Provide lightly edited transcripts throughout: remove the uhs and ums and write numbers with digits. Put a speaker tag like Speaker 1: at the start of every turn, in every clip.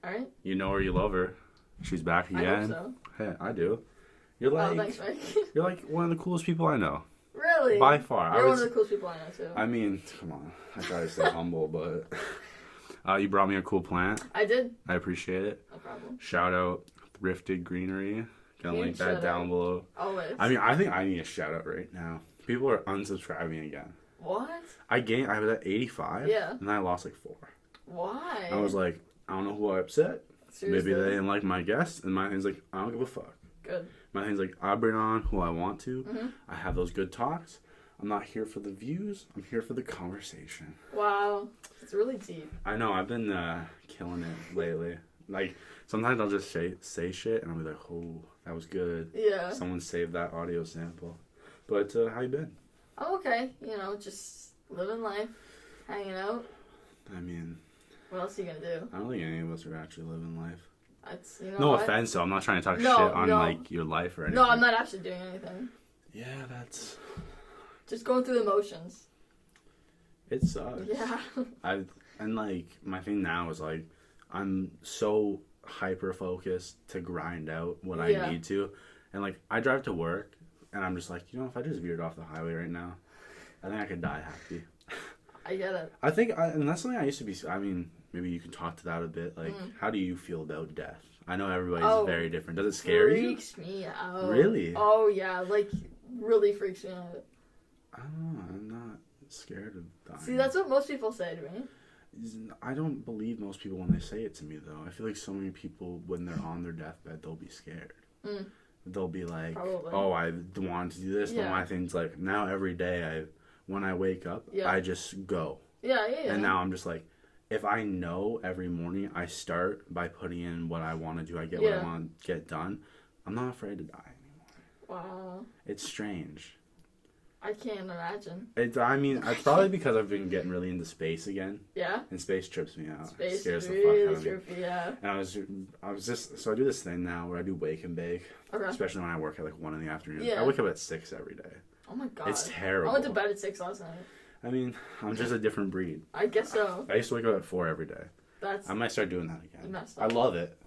Speaker 1: All right.
Speaker 2: You know her, you love her. She's back again.
Speaker 1: I hope so.
Speaker 2: Hey, I do. You're like,
Speaker 1: thanks, Mike.
Speaker 2: you're like one of the coolest people I know.
Speaker 1: Really?
Speaker 2: By far.
Speaker 1: You're one of the coolest people I know, too.
Speaker 2: I mean, come on. I try to stay humble, but you brought me a cool plant.
Speaker 1: I did.
Speaker 2: I appreciate it.
Speaker 1: No problem.
Speaker 2: Shout out Thrifted Greenery. Gonna link that down below.
Speaker 1: Always.
Speaker 2: I mean, I think I need a shout out right now. People are unsubscribing again.
Speaker 1: What?
Speaker 2: I was at 85.
Speaker 1: Yeah.
Speaker 2: And then I lost like 4.
Speaker 1: Why?
Speaker 2: I was like, I don't know who I upset.
Speaker 1: Seriously?
Speaker 2: Maybe they didn't like my guest. And my thing's like, I don't give a fuck.
Speaker 1: Good.
Speaker 2: My thing's like, I bring on who I want to.
Speaker 1: Mm-hmm.
Speaker 2: I have those good talks. I'm not here for the views. I'm here for the conversation.
Speaker 1: Wow. It's really deep.
Speaker 2: I know. I've been killing it lately. Like, sometimes I'll just say shit and I'll be like, oh, that was good.
Speaker 1: Yeah.
Speaker 2: Someone saved that audio sample. But how you been?
Speaker 1: I'm okay. You know, just living life, hanging out.
Speaker 2: I mean,
Speaker 1: what else are you gonna do?
Speaker 2: I don't think any of us are actually living life.
Speaker 1: No
Speaker 2: what? Offense, though. I'm not trying to talk shit on like your life or anything.
Speaker 1: No, I'm not actually doing anything.
Speaker 2: Yeah, that's
Speaker 1: just going through the motions.
Speaker 2: It sucks.
Speaker 1: Yeah.
Speaker 2: And like my thing now is like I'm so hyper focused to grind out what I need to, and like I drive to work and I'm just like, you know, if I just veered off the highway right now, I think I could die happy.
Speaker 1: I get it.
Speaker 2: I think, and that's something I used to be. I mean, maybe you can talk to that a bit. Like, how do you feel about death? I know everybody's very different. Does it scare you?
Speaker 1: Freaks me out.
Speaker 2: Really?
Speaker 1: Oh yeah, like really freaks me out.
Speaker 2: I don't know. I'm not scared of dying.
Speaker 1: See, that's what most people say to me.
Speaker 2: I don't believe most people when they say it to me, though. I feel like so many people, when they're on their deathbed, they'll be scared. They'll be like, probably. Oh, I wanted to do this. But my thing's like, now every day, when I wake up, I just go.
Speaker 1: Yeah.
Speaker 2: And now I'm just like, if I know every morning I start by putting in what I want to do, I get what I want to get done, I'm not afraid to die anymore.
Speaker 1: Wow.
Speaker 2: It's strange.
Speaker 1: I can't imagine.
Speaker 2: It's probably because I've been getting really into space again.
Speaker 1: Yeah.
Speaker 2: And space trips me out.
Speaker 1: Space
Speaker 2: scares
Speaker 1: really
Speaker 2: the fuck out of me.
Speaker 1: trippy, yeah.
Speaker 2: And I was just, so I do this thing now where I do wake and bake. Okay. Especially when I work at like 1 in the afternoon. Yeah. I wake up at 6 every day.
Speaker 1: Oh my god.
Speaker 2: It's terrible.
Speaker 1: I went to bed at 6 last night.
Speaker 2: I mean, I'm just a different breed.
Speaker 1: I guess so.
Speaker 2: I used to wake up at 4 every day. I might start doing that again. I love it.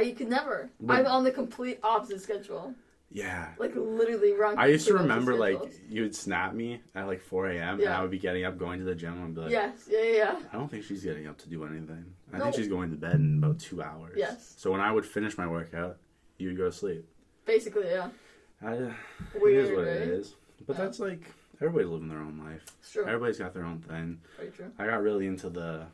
Speaker 1: You could never. I'm on the complete opposite schedule.
Speaker 2: Yeah.
Speaker 1: Like literally wrong.
Speaker 2: I used to remember like you would snap me at like 4 a.m. and I would be getting up going to the gym and be like,
Speaker 1: yes, yeah.
Speaker 2: I don't think she's getting up to do anything. I think she's going to bed in about 2 hours.
Speaker 1: Yes.
Speaker 2: So when I would finish my workout, you would go to sleep.
Speaker 1: Basically, yeah.
Speaker 2: Weird, it is what it is. But that's like everybody's living their own life.
Speaker 1: It's true.
Speaker 2: Everybody's got their own thing.
Speaker 1: Very true.
Speaker 2: I got really into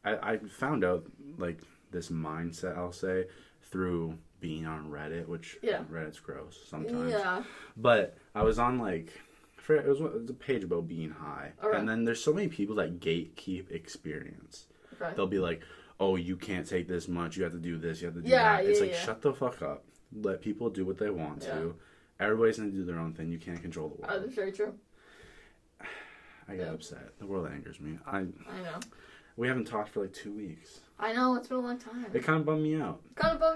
Speaker 2: I found out like this mindset, I'll say, through being on Reddit, which Reddit's gross sometimes. Yeah. But I was on like, it was a page about being high. Okay. And then there's so many people that gatekeep experience. Okay. They'll be like, oh, you can't take this much. You have to do this. You have to do that. It's like, shut the fuck up. Let people do what they want to. Everybody's going to do their own thing. You can't control the world.
Speaker 1: That's very true.
Speaker 2: I get upset. The world angers me. I
Speaker 1: know.
Speaker 2: We haven't talked for like 2 weeks.
Speaker 1: I know, it's been a long time.
Speaker 2: It kind of bummed me out.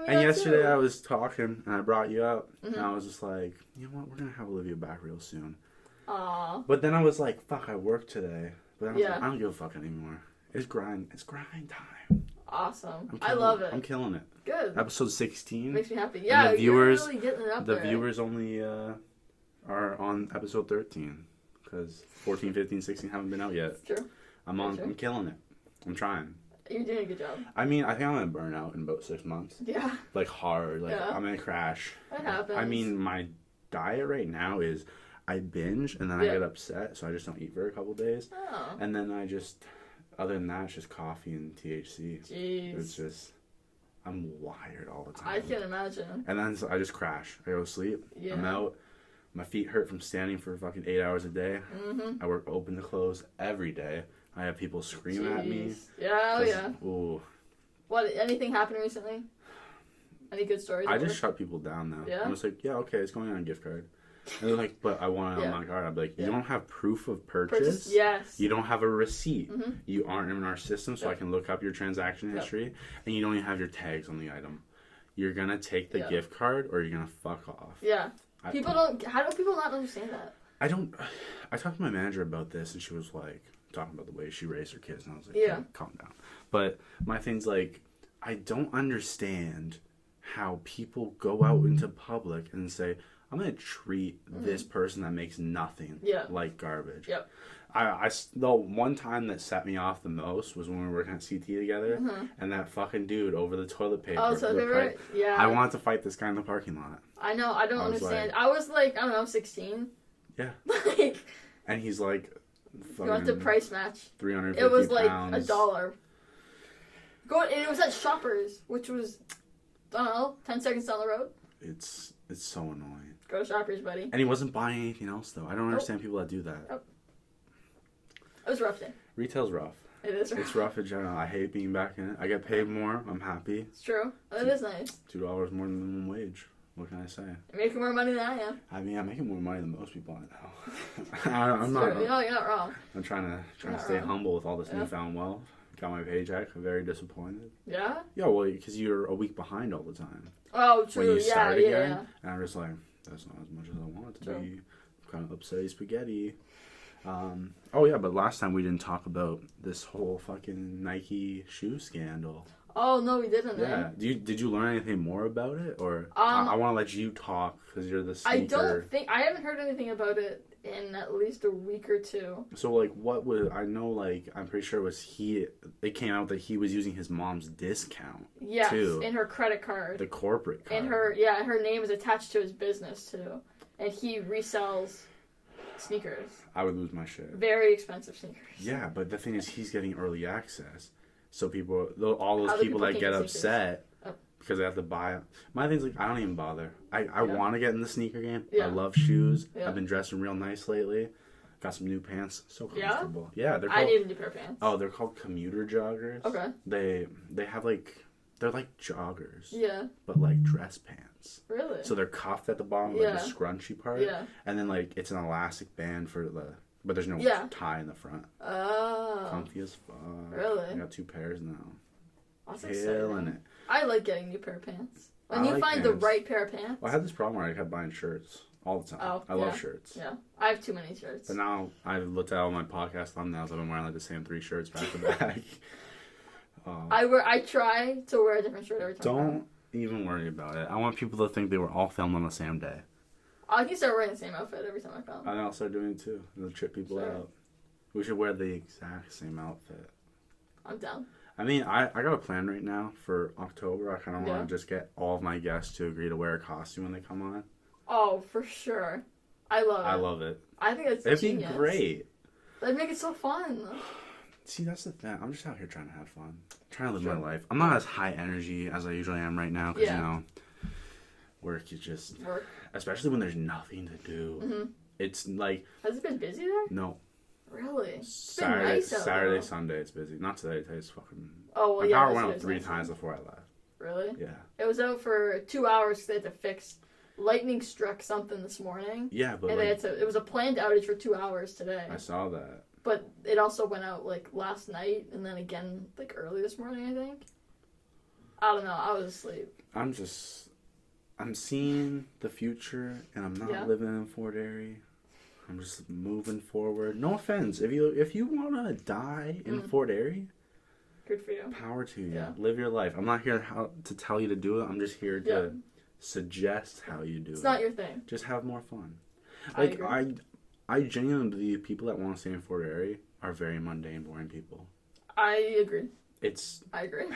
Speaker 1: And
Speaker 2: yesterday I was talking and I brought you out and I was just like, you know what, we're going to have Olivia back real soon.
Speaker 1: Aww.
Speaker 2: But then I was like, fuck, I work today. But then I was like, I don't give a fuck anymore. It's grind time.
Speaker 1: Awesome. I love it.
Speaker 2: I'm killing it.
Speaker 1: Good.
Speaker 2: Episode 16.
Speaker 1: Makes me happy. Yeah, you're really getting it up there.
Speaker 2: The viewers only are on episode 13 because 14, 15, 16 haven't been out yet.
Speaker 1: True.
Speaker 2: I'm killing it. I'm trying.
Speaker 1: You're doing a good job.
Speaker 2: I mean, I think I'm gonna burn out in about 6 months.
Speaker 1: Yeah.
Speaker 2: Like hard. Like I'm gonna crash.
Speaker 1: That happens.
Speaker 2: I mean, my diet right now is I binge and then I get upset, so I just don't eat for a couple days.
Speaker 1: Oh.
Speaker 2: And then I just, other than that, it's just coffee and THC.
Speaker 1: Jeez.
Speaker 2: It's just, I'm wired all the time.
Speaker 1: I can imagine.
Speaker 2: And then I just crash. I go to sleep. Yeah. I'm out. My feet hurt from standing for fucking 8 hours a day. I work open to close every day. I have people scream at me.
Speaker 1: Yeah.
Speaker 2: Ooh.
Speaker 1: What? Anything happened recently? Any good stories?
Speaker 2: I just shut people down now.
Speaker 1: Yeah.
Speaker 2: I'm just like, yeah, okay, it's going on a gift card. And they're like, but I want it on my card. I'm like, you don't have proof of purchase.
Speaker 1: Yes.
Speaker 2: You don't have a receipt. You aren't in our system, so I can look up your transaction history. And you don't even have your tags on the item. You're gonna take the gift card, or you're gonna fuck off.
Speaker 1: Yeah. How do people not understand that?
Speaker 2: I talked to my manager about this, and she was like, talking about the way she raised her kids, and I was like, calm down. But my thing's like, I don't understand how people go out into public and say, I'm going to treat this person that makes nothing like garbage.
Speaker 1: Yep.
Speaker 2: The one time that set me off the most was when we were working at CT together, and that fucking dude over the toilet paper.
Speaker 1: Oh, toilet paper? Yeah.
Speaker 2: I wanted to fight this guy in the parking lot.
Speaker 1: I know. I don't understand. I was like, I don't know, 16.
Speaker 2: Yeah.
Speaker 1: Like.
Speaker 2: And he's like,
Speaker 1: you want the price match?
Speaker 2: 350
Speaker 1: It was like
Speaker 2: pounds.
Speaker 1: $1. And it was at Shoppers, which was, I don't know, 10 seconds down the road.
Speaker 2: It's so annoying.
Speaker 1: Go to Shoppers, buddy.
Speaker 2: And he wasn't buying anything else, though. I don't understand people that do that.
Speaker 1: Nope. It was a rough day.
Speaker 2: Retail's rough.
Speaker 1: It is rough.
Speaker 2: It's rough in general. I hate being back in it. I get paid more. I'm happy.
Speaker 1: It's true. It is nice.
Speaker 2: $2 more than minimum wage. What can I say?
Speaker 1: You're making more money than I am.
Speaker 2: I mean, I'm making more money than most people I know. I'm
Speaker 1: not. You're not wrong.
Speaker 2: I'm trying to stay humble with all this newfound wealth. Got my paycheck. I'm very disappointed.
Speaker 1: Yeah?
Speaker 2: Yeah, well, because you're a week behind all the time.
Speaker 1: Oh, true.
Speaker 2: When you start again,
Speaker 1: yeah.
Speaker 2: And I'm just like, that's not as much as I want it to be. Kind of upsetty spaghetti. Oh yeah, but last time we didn't talk about this whole fucking Nike shoe scandal.
Speaker 1: Oh no, we didn't.
Speaker 2: Yeah. Did you learn anything more about it, or I want to let you talk because you're the sneaker.
Speaker 1: I haven't heard anything about it in at least a week or two.
Speaker 2: So like, what was I know? Like, I'm pretty sure it was it came out that he was using his mom's discount.
Speaker 1: Yes,
Speaker 2: too,
Speaker 1: in her credit card.
Speaker 2: The corporate card.
Speaker 1: And her name is attached to his business too, and he resells sneakers.
Speaker 2: I would lose my shit.
Speaker 1: Very expensive sneakers.
Speaker 2: Yeah, but the thing is, he's getting early access. So all those people that get upset because they have to buy it. My thing's like, I don't even bother. I want to get in the sneaker game. Yeah. I love shoes. Yeah. I've been dressing real nice lately. Got some new pants. So comfortable. Yeah, they're called,
Speaker 1: I need a new pair of pants.
Speaker 2: Oh, they're called Commuter Joggers.
Speaker 1: Okay.
Speaker 2: They have they're like joggers.
Speaker 1: Yeah.
Speaker 2: But like dress pants.
Speaker 1: Really?
Speaker 2: So they're cuffed at the bottom, like the scrunchy part.
Speaker 1: Yeah.
Speaker 2: And then it's an elastic band but there's no tie in the front.
Speaker 1: Oh.
Speaker 2: Comfy as fuck.
Speaker 1: Really?
Speaker 2: I got 2 pairs now.
Speaker 1: That's
Speaker 2: Killing it.
Speaker 1: I like getting new pair of pants. When you find the right pair of pants.
Speaker 2: Well, I had this problem where I kept buying shirts all the time.
Speaker 1: Oh,
Speaker 2: I love shirts.
Speaker 1: Yeah. I have too many shirts.
Speaker 2: But now I've looked at all my podcast thumbnails. I've been wearing the same 3 shirts back to back.
Speaker 1: I try to wear a different shirt every time.
Speaker 2: Don't even worry about it. I want people to think they were all filmed on the same day.
Speaker 1: I can start wearing the same outfit every time I film.
Speaker 2: And I'll start doing it too. It'll trip people out. We should wear the exact same outfit.
Speaker 1: I'm down.
Speaker 2: I mean, I got a plan right now for October. I kind of want to just get all of my guests to agree to wear a costume when they come on.
Speaker 1: Oh, for sure. I love it. I think that's
Speaker 2: It'd
Speaker 1: genius.
Speaker 2: be great.
Speaker 1: That'd make it so fun.
Speaker 2: See, that's the thing. I'm just out here trying to have fun. Trying to live my life. I'm not as high energy as I usually am right now because, work is just... Work. Especially when there's nothing to do. Mm-hmm. It's like...
Speaker 1: Has it been busy there?
Speaker 2: No.
Speaker 1: Really? It's
Speaker 2: Saturday,
Speaker 1: been nice out
Speaker 2: Saturday,
Speaker 1: there.
Speaker 2: Sunday, it's busy. Not today. Today's fucking...
Speaker 1: Oh, well,
Speaker 2: my power went out 3 times before I left.
Speaker 1: Really?
Speaker 2: Yeah.
Speaker 1: It was out for 2 hours because they had to fix... Lightning struck something this morning.
Speaker 2: Yeah, but...
Speaker 1: And it was a planned outage for 2 hours today.
Speaker 2: I saw that.
Speaker 1: But it also went out, last night, and then again, early this morning, I think. I don't know. I was asleep.
Speaker 2: I'm seeing the future, and I'm not living in Fort Erie. I'm just moving forward. No offense. If you want to die in Fort Erie,
Speaker 1: good for you.
Speaker 2: Power to you. Yeah. Live your life. I'm not here to tell you to do it. I'm just here to suggest how you do it.
Speaker 1: It's not your thing.
Speaker 2: Just have more fun.
Speaker 1: I
Speaker 2: genuinely believe people that want to stay in Fort Erie are very mundane, boring people.
Speaker 1: I agree.
Speaker 2: I agree.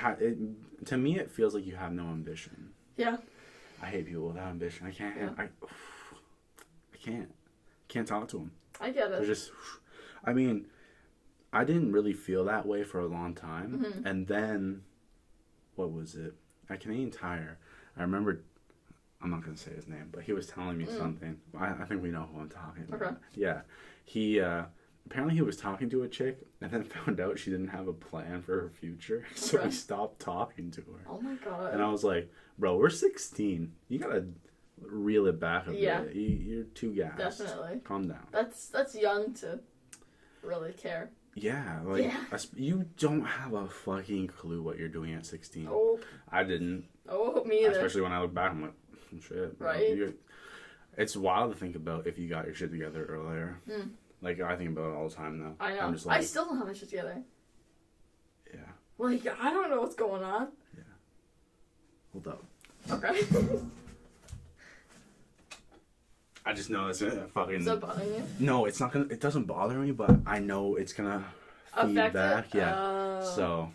Speaker 2: To me, it feels like you have no ambition.
Speaker 1: Yeah.
Speaker 2: I hate people without ambition. I can't. Yeah. I can't talk to them.
Speaker 1: I get it.
Speaker 2: They're just. I mean, I didn't really feel that way for a long time, and then, what was it? At Canadian Tire, I remember. I'm not gonna say his name, but he was telling me something. I think we know who I'm talking about.
Speaker 1: Okay.
Speaker 2: Yeah, he apparently he was talking to a chick and then found out she didn't have a plan for her future, so he stopped talking to her.
Speaker 1: Oh my god!
Speaker 2: And I was like, bro, we're 16. You gotta reel it back a bit. You're too gassed.
Speaker 1: Definitely.
Speaker 2: Calm down.
Speaker 1: That's young to really care.
Speaker 2: Yeah, you don't have a fucking clue what you're doing at 16.
Speaker 1: Oh.
Speaker 2: I didn't.
Speaker 1: Oh, me either.
Speaker 2: Especially when I look back, I'm like, shit.
Speaker 1: Right.
Speaker 2: It's wild to think about if you got your shit together earlier. I think about it all the time now.
Speaker 1: I know.
Speaker 2: I'm just
Speaker 1: I still don't have my shit together.
Speaker 2: Yeah.
Speaker 1: I don't know what's going on.
Speaker 2: Yeah. Hold up.
Speaker 1: Okay.
Speaker 2: I just know it's gonna fucking...
Speaker 1: Is that bothering you?
Speaker 2: No, it's not gonna... It doesn't bother me, but I know it's gonna feed back. Yeah. So,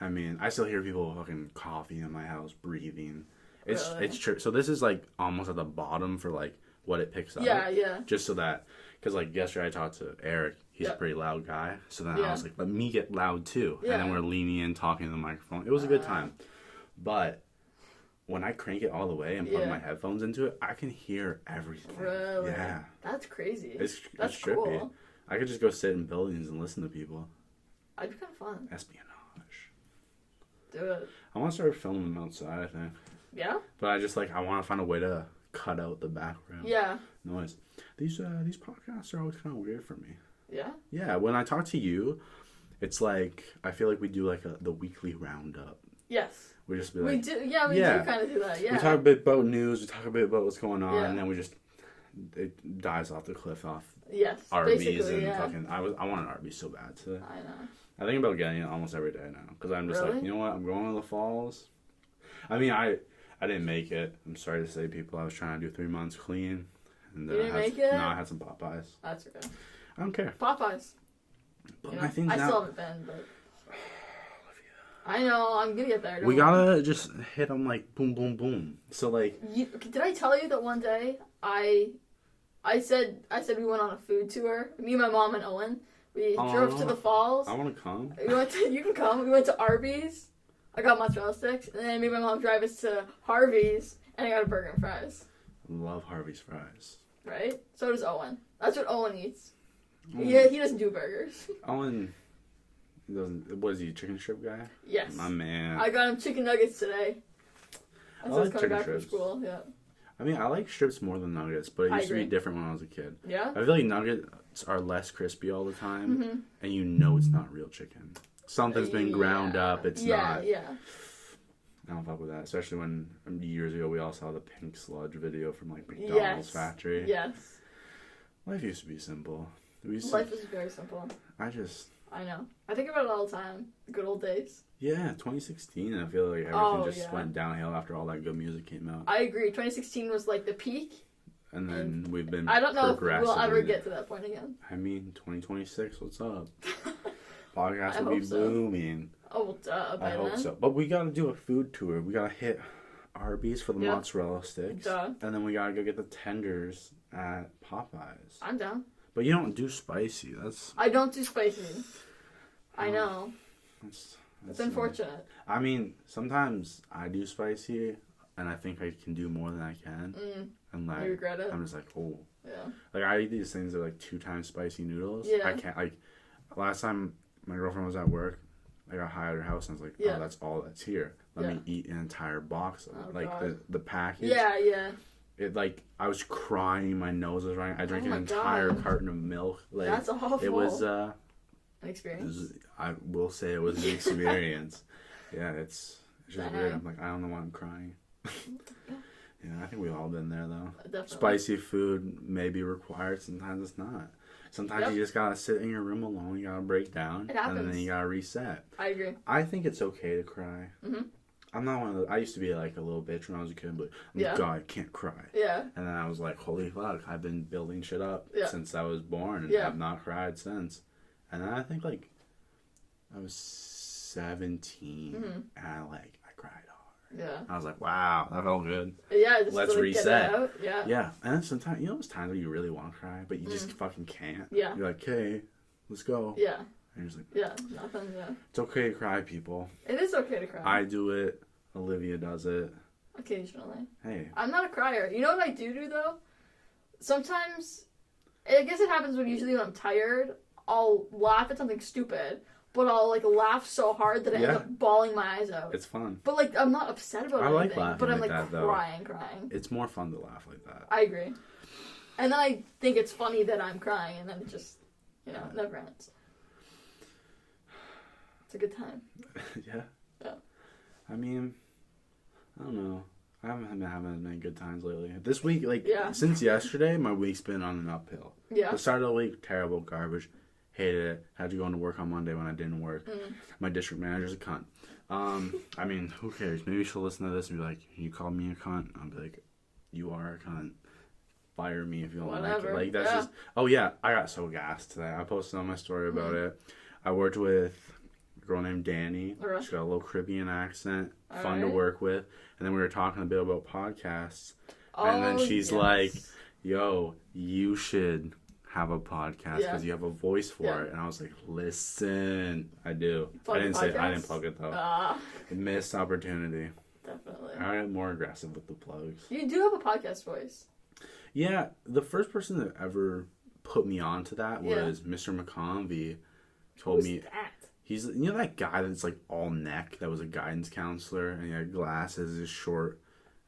Speaker 2: I mean, I still hear people fucking coughing in my house, breathing. It's true. So this is, like, almost at the bottom for, like, what it picks up.
Speaker 1: Yeah.
Speaker 2: Just so that... Because, like, yesterday I talked to Eric. He's a pretty loud guy. So then I was like, let me get loud, too. Yeah. And then we're leaning in, talking to the microphone. It was a good time. But... when I crank it all the way and plug my headphones into it, I can hear everything.
Speaker 1: Really?
Speaker 2: Yeah.
Speaker 1: That's crazy.
Speaker 2: That's trippy. Cool. I could just go sit in buildings and listen to people.
Speaker 1: That'd be kind of fun.
Speaker 2: Espionage.
Speaker 1: Do it.
Speaker 2: I want to start filming them outside, I think.
Speaker 1: Yeah?
Speaker 2: But I just, like, I want to find a way to cut out the background noise. These podcasts are always kind of weird for me.
Speaker 1: Yeah?
Speaker 2: Yeah. When I talk to you, it's like, I feel like we do, like, the weekly roundup.
Speaker 1: Yes.
Speaker 2: We just be like...
Speaker 1: we do kind of do that, yeah.
Speaker 2: We talk a bit about news, we talk a bit about what's going on, and then we just... it dives off the cliff off Arby's and fucking... I want an Arby's so bad today.
Speaker 1: I know.
Speaker 2: I think about getting it almost every day now. Because I'm just like, you know what? I'm going to the falls. I mean, I didn't make it. I'm sorry to say, people. I was trying to do 3 months clean. And
Speaker 1: you didn't make it?
Speaker 2: No, I had some Popeyes.
Speaker 1: That's okay.
Speaker 2: I don't care.
Speaker 1: Popeyes.
Speaker 2: But my thing's
Speaker 1: I
Speaker 2: now...
Speaker 1: still haven't been, but... I know, I'm gonna get there.
Speaker 2: We gotta just hit them like boom, boom, boom. So like,
Speaker 1: did I tell you that one day I said we went on a food tour? Me, my mom, and Owen. We drove to the falls.
Speaker 2: I want to come.
Speaker 1: You can come. We went to Arby's. I got mozzarella sticks, and then me and my mom drive us to Harvey's, and I got a burger and fries.
Speaker 2: Love Harvey's fries.
Speaker 1: Right? So does Owen. That's what Owen eats. Yeah, he doesn't do burgers.
Speaker 2: Owen. What is he, chicken strip guy?
Speaker 1: Yes.
Speaker 2: My man.
Speaker 1: I got him chicken nuggets today.
Speaker 2: I like
Speaker 1: coming back from school, yeah.
Speaker 2: I mean, I like strips more than nuggets, but it used to be different when I was a kid.
Speaker 1: Yeah?
Speaker 2: I feel like nuggets are less crispy all the time, and you know it's not real chicken. Something's been ground up, it's not. Yeah. I don't fuck with that, especially when years ago we all saw the pink sludge video from like McDonald's factory.
Speaker 1: Yes.
Speaker 2: Life used to be simple.
Speaker 1: Life is very simple.
Speaker 2: I
Speaker 1: know. I think about it all the time. The good old days.
Speaker 2: Yeah, 2016. I feel like everything just went downhill after all that good music came out.
Speaker 1: I agree. 2016 was like the peak.
Speaker 2: And then we've been
Speaker 1: I don't know if we'll ever get to that point again.
Speaker 2: I mean, 2026, what's up? Podcast will be booming.
Speaker 1: Oh, well, duh.
Speaker 2: I hope so. But we gotta do a food tour. We gotta hit Arby's for the mozzarella sticks.
Speaker 1: Duh.
Speaker 2: And then we gotta go get the tenders at Popeyes.
Speaker 1: I'm down.
Speaker 2: But you don't do spicy.
Speaker 1: I don't do spicy. I know. That's unfortunate.
Speaker 2: I mean, sometimes I do spicy, and I think I can do more than I can. And like,
Speaker 1: I regret it.
Speaker 2: I'm just like, oh.
Speaker 1: Yeah.
Speaker 2: Like, I eat these things that are like 2 times spicy noodles.
Speaker 1: Yeah.
Speaker 2: I can't, like, last time my girlfriend was at work, I got high at her house, and I was like, oh, that's all that's here. Let me eat an entire box of it. Like, the package.
Speaker 1: Yeah.
Speaker 2: It, like, I was crying, my nose was running. I drank an entire carton of milk. Like, that's awful. It was,
Speaker 1: an experience.
Speaker 2: I will say it was an experience. Yeah, it's just weird. I'm like, I don't know why I'm crying. Yeah, I think we've all been there, though. Definitely. Spicy food may be required. Sometimes it's not. Sometimes you just gotta sit in your room alone. You gotta break down.
Speaker 1: It happens.
Speaker 2: And then you gotta reset.
Speaker 1: I agree.
Speaker 2: I think it's okay to cry. I'm not one of those. I used to be like a little bitch when I was a kid, but God, I can't cry.
Speaker 1: Yeah.
Speaker 2: And then I was like, holy fuck, I've been building shit up since I was born, and I've not cried since. And then I think like I was 17, and I cried hard.
Speaker 1: Yeah.
Speaker 2: I was like, wow, that felt good.
Speaker 1: Yeah.
Speaker 2: Let's reset.
Speaker 1: Get it out. Yeah.
Speaker 2: Yeah. And then sometimes, you know, those times where you really want to cry, but you just fucking can't.
Speaker 1: Yeah.
Speaker 2: You're like, okay, let's go.
Speaker 1: Yeah.
Speaker 2: And you're just like,
Speaker 1: nothing. Yeah.
Speaker 2: It's okay to cry, people.
Speaker 1: It is okay to cry.
Speaker 2: I do it. Olivia does it.
Speaker 1: Occasionally.
Speaker 2: Hey.
Speaker 1: I'm not a crier. You know what I do though? Sometimes, I guess it happens usually when I'm tired, I'll laugh at something stupid, but I'll like laugh so hard that I end up bawling my eyes out.
Speaker 2: It's fun.
Speaker 1: But like, I'm not upset about anything. I like laughing, but I'm like
Speaker 2: that,
Speaker 1: crying.
Speaker 2: It's more fun to laugh like that.
Speaker 1: I agree. And then I think it's funny that I'm crying, and then it just, it never ends. It's a good time.
Speaker 2: Yeah.
Speaker 1: Yeah.
Speaker 2: I mean, I don't know. I haven't been having as many good times lately. This week, since yesterday, my week's been on an uphill.
Speaker 1: Yeah.
Speaker 2: The start of the week, terrible, garbage. Hated it. Had to go into work on Monday when I didn't work. My district manager's a cunt. I mean, who cares? Maybe she'll listen to this and be like, you called me a cunt? I'll be like, you are a cunt. Fire me if you don't like it. Like, that's just... Oh, yeah. I got so gassed today. I posted on my story about it. I worked with a girl named Danny. She got a little Caribbean accent. Fun to work with. And then we were talking a bit about podcasts. And then she's like, yo, you should have a podcast because you have a voice for it. And I was like, listen, I do. I didn't plug it though. Missed opportunity.
Speaker 1: Definitely.
Speaker 2: I got more aggressive with the plugs.
Speaker 1: You do have a podcast voice.
Speaker 2: Yeah, the first person that ever put me on to that was Mr. McConvey. Told me
Speaker 1: that?
Speaker 2: He's, that guy that's like all neck that was a guidance counselor and he had glasses, this short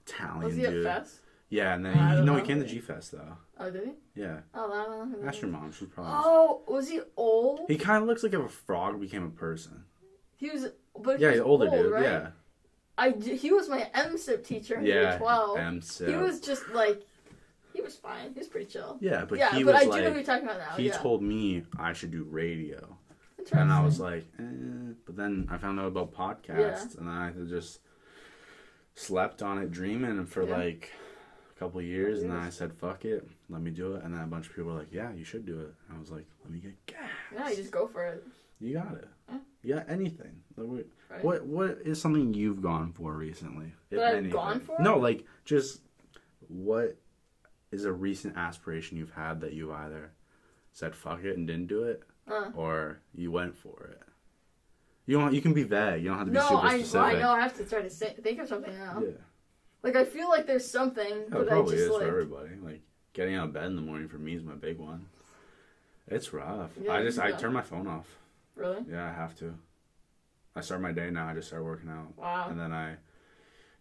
Speaker 2: Italian dude. Was he at Fest? Yeah, and then he came to G-Fest though.
Speaker 1: Oh, did he?
Speaker 2: Yeah.
Speaker 1: Oh, I don't know.
Speaker 2: Ask your mom, she's probably...
Speaker 1: Oh, was he old?
Speaker 2: He kind of looks like if a frog became a person.
Speaker 1: He was...
Speaker 2: He's older dude, right? Yeah.
Speaker 1: He was my MSIP teacher in grade 12. MSIP. He was just like... He was fine. He was pretty chill.
Speaker 2: Yeah, but
Speaker 1: he was I do know who you're talking about now.
Speaker 2: He told me I should do radio. And I was like, But then I found out about podcasts, and I just slept on it, dreaming for like a couple of years, and then I said, fuck it, let me do it. And then a bunch of people were like, yeah, you should do it. And I was like, let me get gas.
Speaker 1: Yeah, you just go for it.
Speaker 2: You got it. Yeah, anything. Right. What is something you've gone for recently?
Speaker 1: That I've gone for?
Speaker 2: No, like, just what is a recent aspiration you've had that you either said fuck it and didn't do it, or you went for it? You can be vague. You don't have to be super specific.
Speaker 1: I know. I have to try to think of something now. Yeah. Like, I feel like there's something that
Speaker 2: it probably is for everybody. Like, getting out of bed in the morning for me is my big one. It's rough. Yeah, I turn my phone off.
Speaker 1: Really?
Speaker 2: Yeah, I have to. I start my day now. I just start working out.
Speaker 1: Wow.
Speaker 2: And then I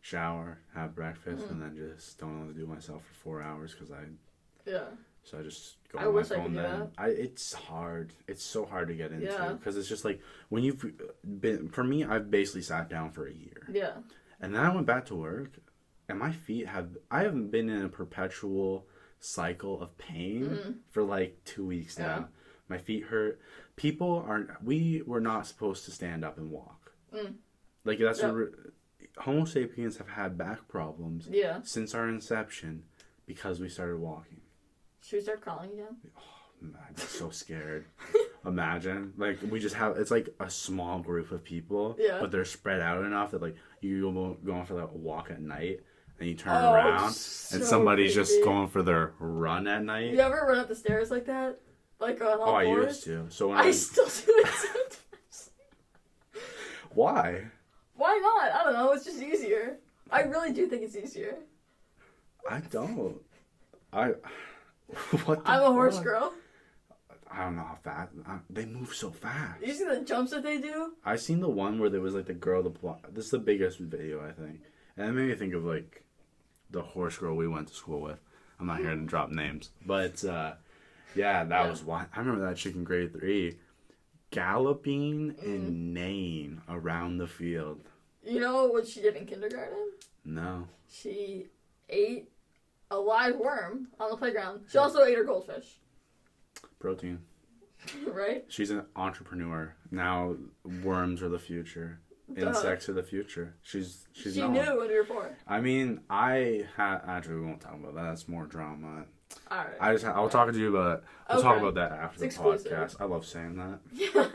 Speaker 2: shower, have breakfast, and then just don't know what to do myself for 4 hours because So I just go on my phone then. It's hard. It's so hard to get into because it's just like when you've been. For me, I've basically sat down for a year.
Speaker 1: Yeah.
Speaker 2: And then I went back to work, and my feet I haven't been in a perpetual cycle of pain for like 2 weeks now. My feet hurt. We were not supposed to stand up and walk. Like that's Homo sapiens have had back problems since our inception because we started walking.
Speaker 1: Should we start crawling again?
Speaker 2: Oh, man, I'm so scared. Imagine. Like, we just have... It's like a small group of people, but they're spread out enough that, like, you go on for, like, a walk at night, and you turn around, and somebody's just going for their run at night.
Speaker 1: You ever run up the stairs like that? Like, on all fours?
Speaker 2: I used to. So when
Speaker 1: I still do it sometimes.
Speaker 2: Why?
Speaker 1: Why not? I don't know. It's just easier. I really do think it's easier.
Speaker 2: I don't.
Speaker 1: I'm a horse girl.
Speaker 2: I don't know how fast. They move so fast.
Speaker 1: You see the jumps that they do?
Speaker 2: I seen the one where there was like the girl. This is the biggest video, I think. And it made me think of like the horse girl we went to school with. I'm not here to drop names. But that was one. I remember that chick in grade 3 galloping and neighing around the field. You
Speaker 1: know what she did in kindergarten?
Speaker 2: No.
Speaker 1: She ate a live worm on the playground. She also ate her goldfish.
Speaker 2: Protein.
Speaker 1: Right?
Speaker 2: She's an entrepreneur. Now worms are the future. Insects are the future. She
Speaker 1: knew when we were 4.
Speaker 2: I mean, actually we won't talk about that. That's more drama.
Speaker 1: Alright.
Speaker 2: I'll talk to you about it. We'll talk about that after the podcast. I love saying that.
Speaker 1: Yeah.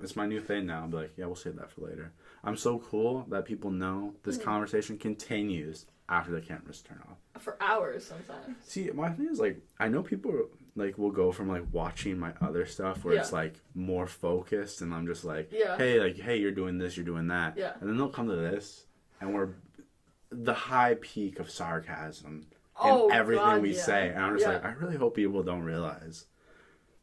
Speaker 2: It's my new thing now. I'll be like, yeah, we'll save that for later. I'm so cool that people know this conversation continues after the cameras turn off.
Speaker 1: For hours sometimes.
Speaker 2: See, my thing is, like, I know people, like, will go from, like, watching my other stuff where it's, like, more focused, and I'm just like, hey, you're doing this, you're doing that.
Speaker 1: Yeah.
Speaker 2: And then they'll come to this, and we're the high peak of sarcasm in everything we say. And I'm just like, I really hope people don't realize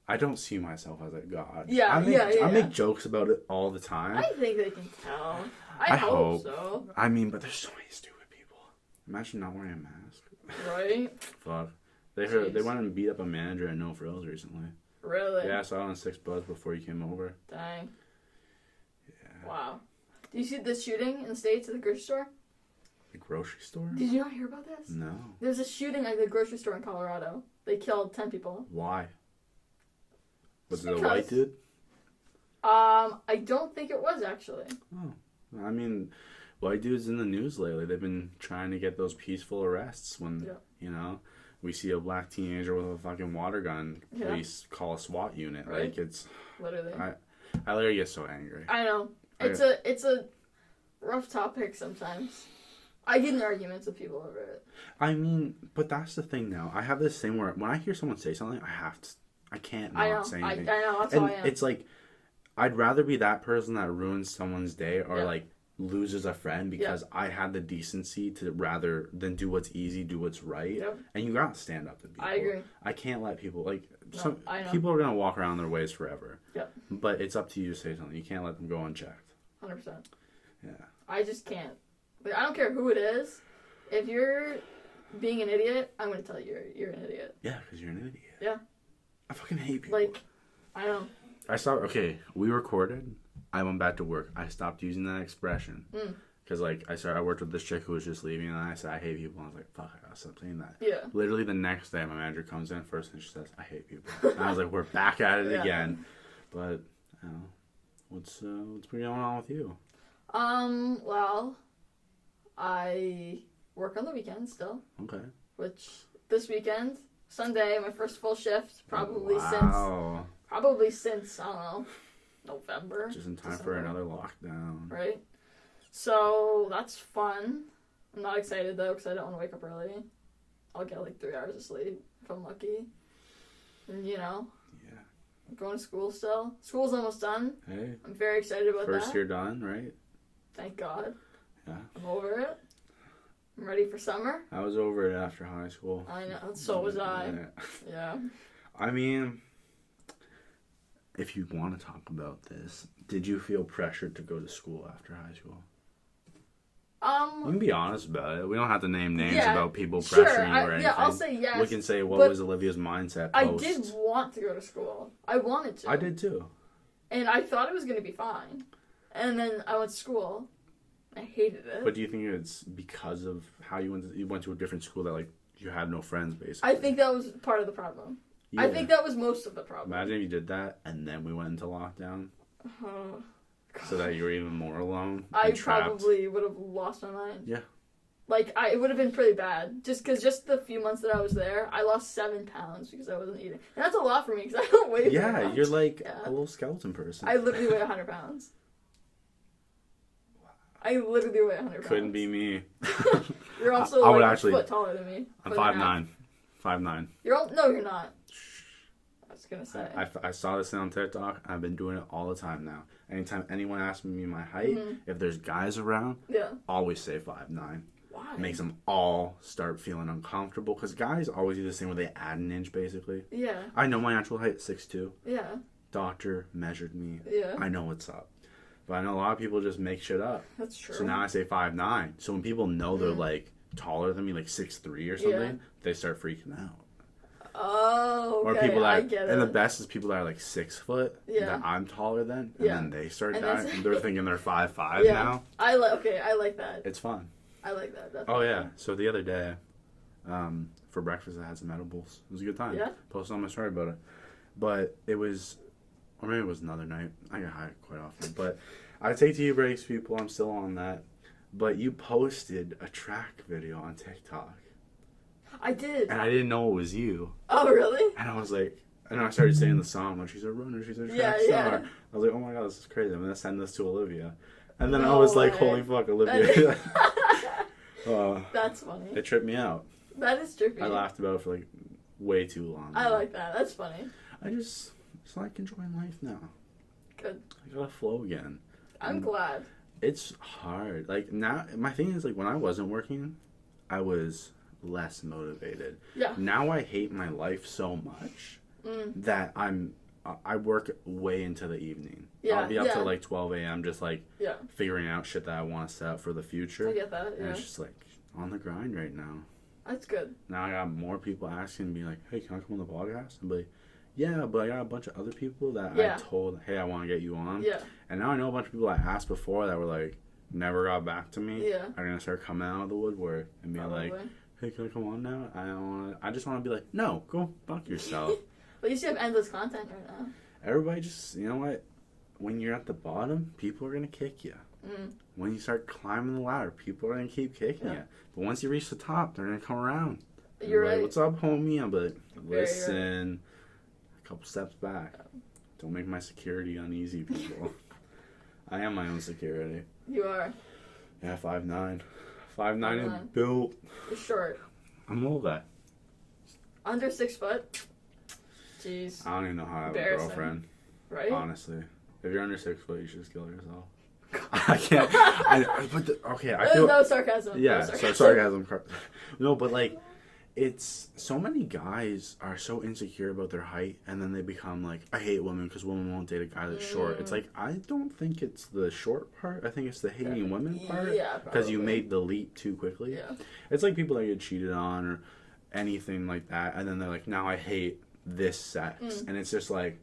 Speaker 2: I don't see myself as a god. I make jokes about it all the time.
Speaker 1: I think they can tell. I hope so.
Speaker 2: I mean, but there's so many stupid people. Imagine not wearing a mask.
Speaker 1: Right?
Speaker 2: Fuck. They went and beat up a manager at No Frills recently.
Speaker 1: Really?
Speaker 2: Yeah, I saw it on 6 Buzz before you came over.
Speaker 1: Dang.
Speaker 2: Yeah.
Speaker 1: Wow. Do you see the shooting in the States at the grocery store?
Speaker 2: The grocery store?
Speaker 1: Did you not hear about this?
Speaker 2: No.
Speaker 1: There's a shooting at the grocery store in Colorado. They killed 10 people.
Speaker 2: Why? Was it a white dude?
Speaker 1: I don't think it was, actually.
Speaker 2: Oh. I mean, white dudes in the news lately, they've been trying to get those peaceful arrests when, you know, we see a black teenager with a fucking water gun. Police call a SWAT unit. Right? Like, it's...
Speaker 1: Literally.
Speaker 2: I literally get so angry.
Speaker 1: I know. It's a rough topic sometimes. I get in arguments with people over it.
Speaker 2: I mean, but that's the thing now. I have this thing where when I hear someone say something, I can't not say anything.
Speaker 1: I know, that's how I am.
Speaker 2: It's like, I'd rather be that person that ruins someone's day or like loses a friend because I had the decency to rather than do what's easy, do what's right. Yep. And you gotta stand up to people.
Speaker 1: I agree.
Speaker 2: I can't let people, like, some people are gonna walk around their ways forever. Yep. But it's up to you to say something. You can't let them go unchecked.
Speaker 1: 100%.
Speaker 2: Yeah.
Speaker 1: I just can't. Like, I don't care who it is. If you're being an idiot, I'm gonna tell you you're an idiot.
Speaker 2: Yeah, because you're an idiot.
Speaker 1: Yeah.
Speaker 2: I fucking hate people.
Speaker 1: Like, I don't.
Speaker 2: We recorded. I went back to work. I stopped using that expression. Because, like, I worked with this chick who was just leaving, and I said, I hate people. And I was like, fuck, I gotta stop saying that. Yeah. Literally the next day, my manager comes in first, and she says, I hate people. And I was like, we're back at it again. But, I don't know. What's been going on with you?
Speaker 1: Well, I work on the weekends still. Okay. Which, this weekend, Sunday, my first full shift, probably since, I don't know, November.
Speaker 2: Just in time for another lockdown.
Speaker 1: Right? So, that's fun. I'm not excited, though, because I don't want to wake up early. I'll get, like, 3 hours of sleep, if I'm lucky. And, you know. Yeah. I'm going to school still. School's almost done. Hey. I'm very excited about that.
Speaker 2: First year done, right?
Speaker 1: Thank God. Yeah. I'm over it. I'm ready for summer.
Speaker 2: I was over it after high school.
Speaker 1: I know. So was I. Yeah.
Speaker 2: I mean, if you want to talk about this, did you feel pressured to go to school after high school? You can be honest about it. We don't have to name names about people pressuring you or anything.
Speaker 1: Yeah, I'll say yes.
Speaker 2: We can say, what was Olivia's mindset post?
Speaker 1: I did want to go to school. I wanted to.
Speaker 2: I did too.
Speaker 1: And I thought it was going to be fine. And then I went to school. I hated it.
Speaker 2: But do you think it's because of how you went to a different school that, like, you had no friends, basically?
Speaker 1: I think that was part of the problem. Yeah. I think that was most of the problem.
Speaker 2: Imagine if you did that and then we went into lockdown. So that you were even more alone.
Speaker 1: I probably would have lost my mind.
Speaker 2: Yeah.
Speaker 1: Like, it would have been pretty bad. Just the few months that I was there, I lost 7 pounds because I wasn't eating. And that's a lot for me because I don't weigh very much.
Speaker 2: You're like a little skeleton person.
Speaker 1: I literally weigh 100 pounds. I literally weigh 100 pounds.
Speaker 2: Couldn't be me.
Speaker 1: You're also a foot taller than me.
Speaker 2: I'm 5'9". 5'9".
Speaker 1: No, you're not. I was going to say.
Speaker 2: I saw this on TikTok. I've been doing it all the time now. Anytime anyone asks me my height, if there's guys around, always say 5'9". Why? Makes them all start feeling uncomfortable. Because guys always do this thing where they add an inch, basically. Yeah. I know my actual height is 6'2". Yeah. Doctor measured me. Yeah. I know what's up. But I know a lot of people just make shit up.
Speaker 1: That's true.
Speaker 2: So now I say 5'9". So when people know they're, like, taller than me, like 6'3" or something, they start freaking out.
Speaker 1: Oh, okay.
Speaker 2: Or people that,
Speaker 1: I get it.
Speaker 2: And the best is people that are, like, 6 foot that I'm taller than, and then they start dying. And they're thinking they're 5'5" now.
Speaker 1: I like that.
Speaker 2: It's fun.
Speaker 1: I like that. Definitely.
Speaker 2: Oh, yeah. So the other day, for breakfast, I had some edibles. It was a good time. Yeah? Posted on my story about it. But it was... Or maybe it was another night. I get high quite often. But I take tea breaks, people. I'm still on that. But you posted a track video on TikTok.
Speaker 1: I did.
Speaker 2: And I didn't know it was you.
Speaker 1: Oh, really?
Speaker 2: And I was like... And I started saying the song. When she's a runner, she's a track star. I was like, oh my God, this is crazy. I'm going to send this to Olivia. And then I was like, holy fuck, Olivia.
Speaker 1: That's funny.
Speaker 2: It tripped me out.
Speaker 1: That is trippy.
Speaker 2: I laughed about it for like way too long.
Speaker 1: I like that. That's funny.
Speaker 2: It's like enjoying life now.
Speaker 1: Good.
Speaker 2: I gotta flow again.
Speaker 1: I'm glad.
Speaker 2: It's hard. Like now, my thing is like when I wasn't working, I was less motivated. Yeah. Now I hate my life so much that I work way into the evening. Yeah. I'll be up till like 12 a.m. just like figuring out shit that I want to set up for the future.
Speaker 1: I get that. Yeah.
Speaker 2: And it's just like on the grind right now.
Speaker 1: That's good.
Speaker 2: Now I got more people asking me like, "Hey, can I come on the podcast?" I'm like, yeah, but I got a bunch of other people that I told, hey, I want to get you on. Yeah. And now I know a bunch of people I asked before that were like, never got back to me. Yeah. Are going to start coming out of the woodwork and be like, hey, can I come on now? I just want to be like, no, go fuck yourself.
Speaker 1: But you still have endless content right now.
Speaker 2: everybody just, you know what? When you're at the bottom, people are going to kick you. When you start climbing the ladder, people are going to keep kicking you. But once you reach the top, they're going to come around.
Speaker 1: You're right.
Speaker 2: Like, what's up, homie? I'm like, listen, a couple steps back. Don't make my security uneasy, people. I am my own security.
Speaker 1: You are.
Speaker 2: Yeah, 5'9". 5'9" and built.
Speaker 1: You're short.
Speaker 2: I'm a little guy.
Speaker 1: Under 6 foot? Jeez.
Speaker 2: I don't even know how I have a girlfriend.
Speaker 1: Right?
Speaker 2: Honestly. If you're under 6 foot, you should just kill yourself. I can't. Okay, I feel.
Speaker 1: No sarcasm.
Speaker 2: Yeah,
Speaker 1: no sarcasm.
Speaker 2: sarcasm. No, but like, it's so many guys are so insecure about their height, and then they become like, I hate women because women won't date a guy that's short. It's like, I don't think it's the short part. I think it's the hating women part.
Speaker 1: Yeah,
Speaker 2: because you made the leap too quickly.
Speaker 1: Yeah.
Speaker 2: It's like people that get cheated on or anything like that, and then they're like, now I hate this sex, and it's just like,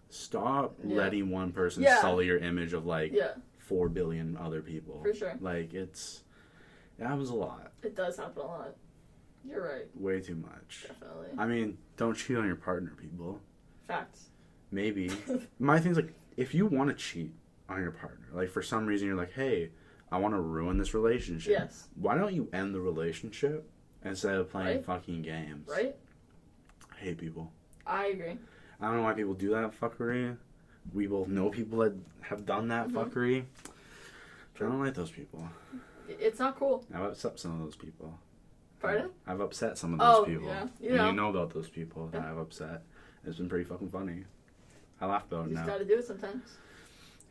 Speaker 2: stop letting one person sully your image of like 4 billion other people.
Speaker 1: For sure.
Speaker 2: Like, it happens a lot.
Speaker 1: It does happen a lot. You're right.
Speaker 2: Way too much.
Speaker 1: Definitely.
Speaker 2: I mean, don't cheat on your partner, people.
Speaker 1: Facts.
Speaker 2: Maybe. My thing's like, if you want to cheat on your partner, like for some reason you're like, hey, I want to ruin this relationship.
Speaker 1: Yes.
Speaker 2: Why don't you end the relationship instead of playing fucking games?
Speaker 1: Right?
Speaker 2: I hate people.
Speaker 1: I agree.
Speaker 2: I don't know why people do that fuckery. We both know people that have done that fuckery. I don't like those people.
Speaker 1: It's not cool.
Speaker 2: I've upset some of those people.
Speaker 1: Pardon?
Speaker 2: I've upset some of those people.
Speaker 1: Yeah.
Speaker 2: You know about those people that I've upset. It's been pretty fucking funny. I laugh about it now.
Speaker 1: You just gotta do it sometimes.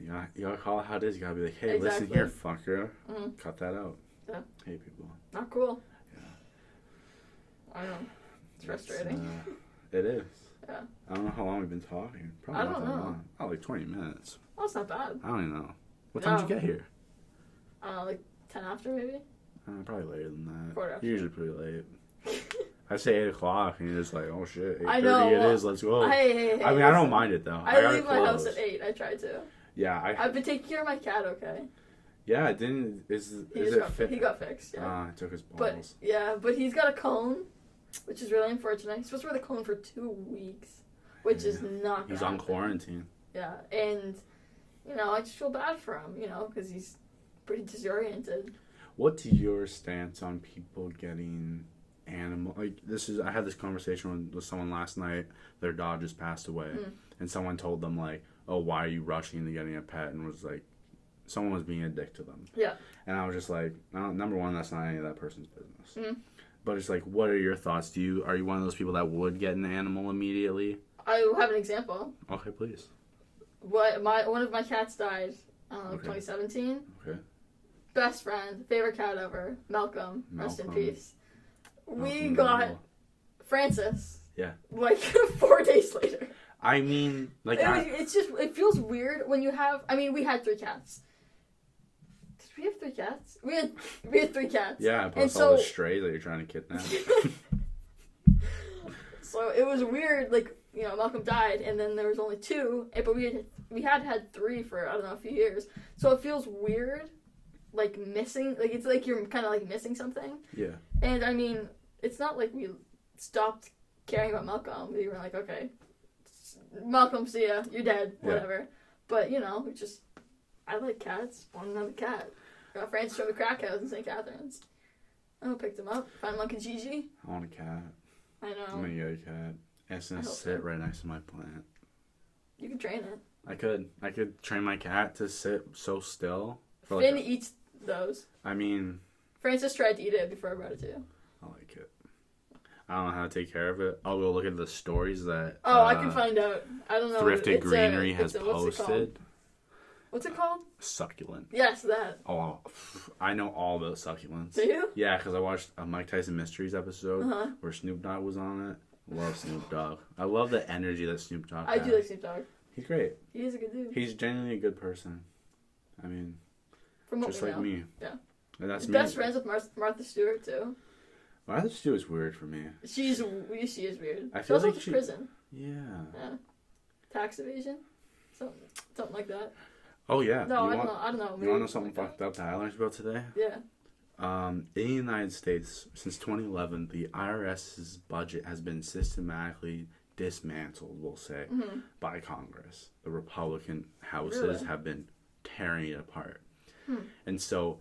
Speaker 2: You gotta call it how it is. You gotta be like, hey, listen here, fucker. Cut that out.
Speaker 1: Yeah.
Speaker 2: Hate people.
Speaker 1: Not cool.
Speaker 2: Yeah.
Speaker 1: I know. It's frustrating.
Speaker 2: It is.
Speaker 1: Yeah.
Speaker 2: I don't know how long we've been talking. Probably not that long. Oh, like 20 minutes.
Speaker 1: Oh, it's not bad.
Speaker 2: I don't even know. What time did you get here?
Speaker 1: I don't know, like 10 after maybe?
Speaker 2: Probably later than that.
Speaker 1: Quarter after.
Speaker 2: You're usually pretty late. I say 8 o'clock and you're just like, oh shit, 8:30
Speaker 1: I know.
Speaker 2: it is, let's go.
Speaker 1: Hey,
Speaker 2: I mean, I don't mind it though.
Speaker 1: I leave my house at 8. I try to.
Speaker 2: Yeah,
Speaker 1: I've been taking care of my cat, okay?
Speaker 2: Yeah, it didn't.
Speaker 1: He got fixed, yeah.
Speaker 2: It took his balls.
Speaker 1: But he's got a cone, which is really unfortunate. He's supposed to wear the cone for 2 weeks, which is not
Speaker 2: He's on quarantine.
Speaker 1: Yeah, and, I just feel bad for him, because he's pretty disoriented.
Speaker 2: What's your stance on people getting animal? Like, I had this conversation with someone last night. Their dog just passed away, and someone told them like, "Oh, why are you rushing into getting a pet?" And was like, someone was being a dick to them.
Speaker 1: Yeah.
Speaker 2: And I was just like, number one, that's not any of that person's business. But it's like, what are your thoughts? Are you one of those people that would get an animal immediately?
Speaker 1: I have an example.
Speaker 2: Okay, please.
Speaker 1: One of my cats died. 2017.
Speaker 2: Okay.
Speaker 1: Best friend, favorite cat ever, Malcolm. Rest in peace. We
Speaker 2: Malcolm
Speaker 1: got Francis.
Speaker 2: Yeah.
Speaker 1: Like 4 days later.
Speaker 2: I mean, like
Speaker 1: it feels weird when you have. I mean, we had 3 cats. Did we have 3 cats? We had 3 cats.
Speaker 2: Yeah, plus all the strays that you're trying to kidnap.
Speaker 1: So it was weird. Like, Malcolm died, and then there was only 2, but we had 3 for I don't know a few years. So it feels weird. Like missing, like it's like you're kind of like missing something. Yeah. And I mean, it's not like we stopped caring about Malcolm. We were like, okay, Malcolm, see ya, you're dead, whatever. But I like cats. Want another cat? Got Francis from the crack house in St. Catharines. I picked him up. Find Monkey Gigi.
Speaker 2: I want a cat.
Speaker 1: I know.
Speaker 2: I'm gonna get a cat. It's gonna sit right next to my plant.
Speaker 1: You can train it.
Speaker 2: I could train my cat to sit so still.
Speaker 1: Finn eats those.
Speaker 2: I mean,
Speaker 1: Francis tried to eat it before I brought it to you.
Speaker 2: I like it. I don't know how to take care of it. I'll go look at the stories that
Speaker 1: I can find out. I don't know.
Speaker 2: Thrifted Greenery has posted.
Speaker 1: What's it called?
Speaker 2: Succulent.
Speaker 1: Yes, that.
Speaker 2: Oh, I know all about succulents.
Speaker 1: Do you?
Speaker 2: Yeah, because I watched a Mike Tyson Mysteries episode where Snoop Dogg was on it. Love Snoop Dogg. I love the energy that Snoop Dogg has.
Speaker 1: I do like Snoop Dogg.
Speaker 2: He's great.
Speaker 1: He is a good dude.
Speaker 2: He's genuinely a good person. I mean, just like me.
Speaker 1: Yeah.
Speaker 2: And that's me.
Speaker 1: Best friends with Martha Stewart too.
Speaker 2: Martha Stewart's weird for me.
Speaker 1: She is weird.
Speaker 2: I feel like
Speaker 1: prison.
Speaker 2: Yeah.
Speaker 1: Tax evasion. Something like that.
Speaker 2: Oh yeah.
Speaker 1: No, I don't know.
Speaker 2: You want to know something fucked up that I learned about today?
Speaker 1: Yeah.
Speaker 2: In the United States, since 2011, the IRS's budget has been systematically dismantled, we'll say, by Congress. The Republican houses have been tearing it apart. And so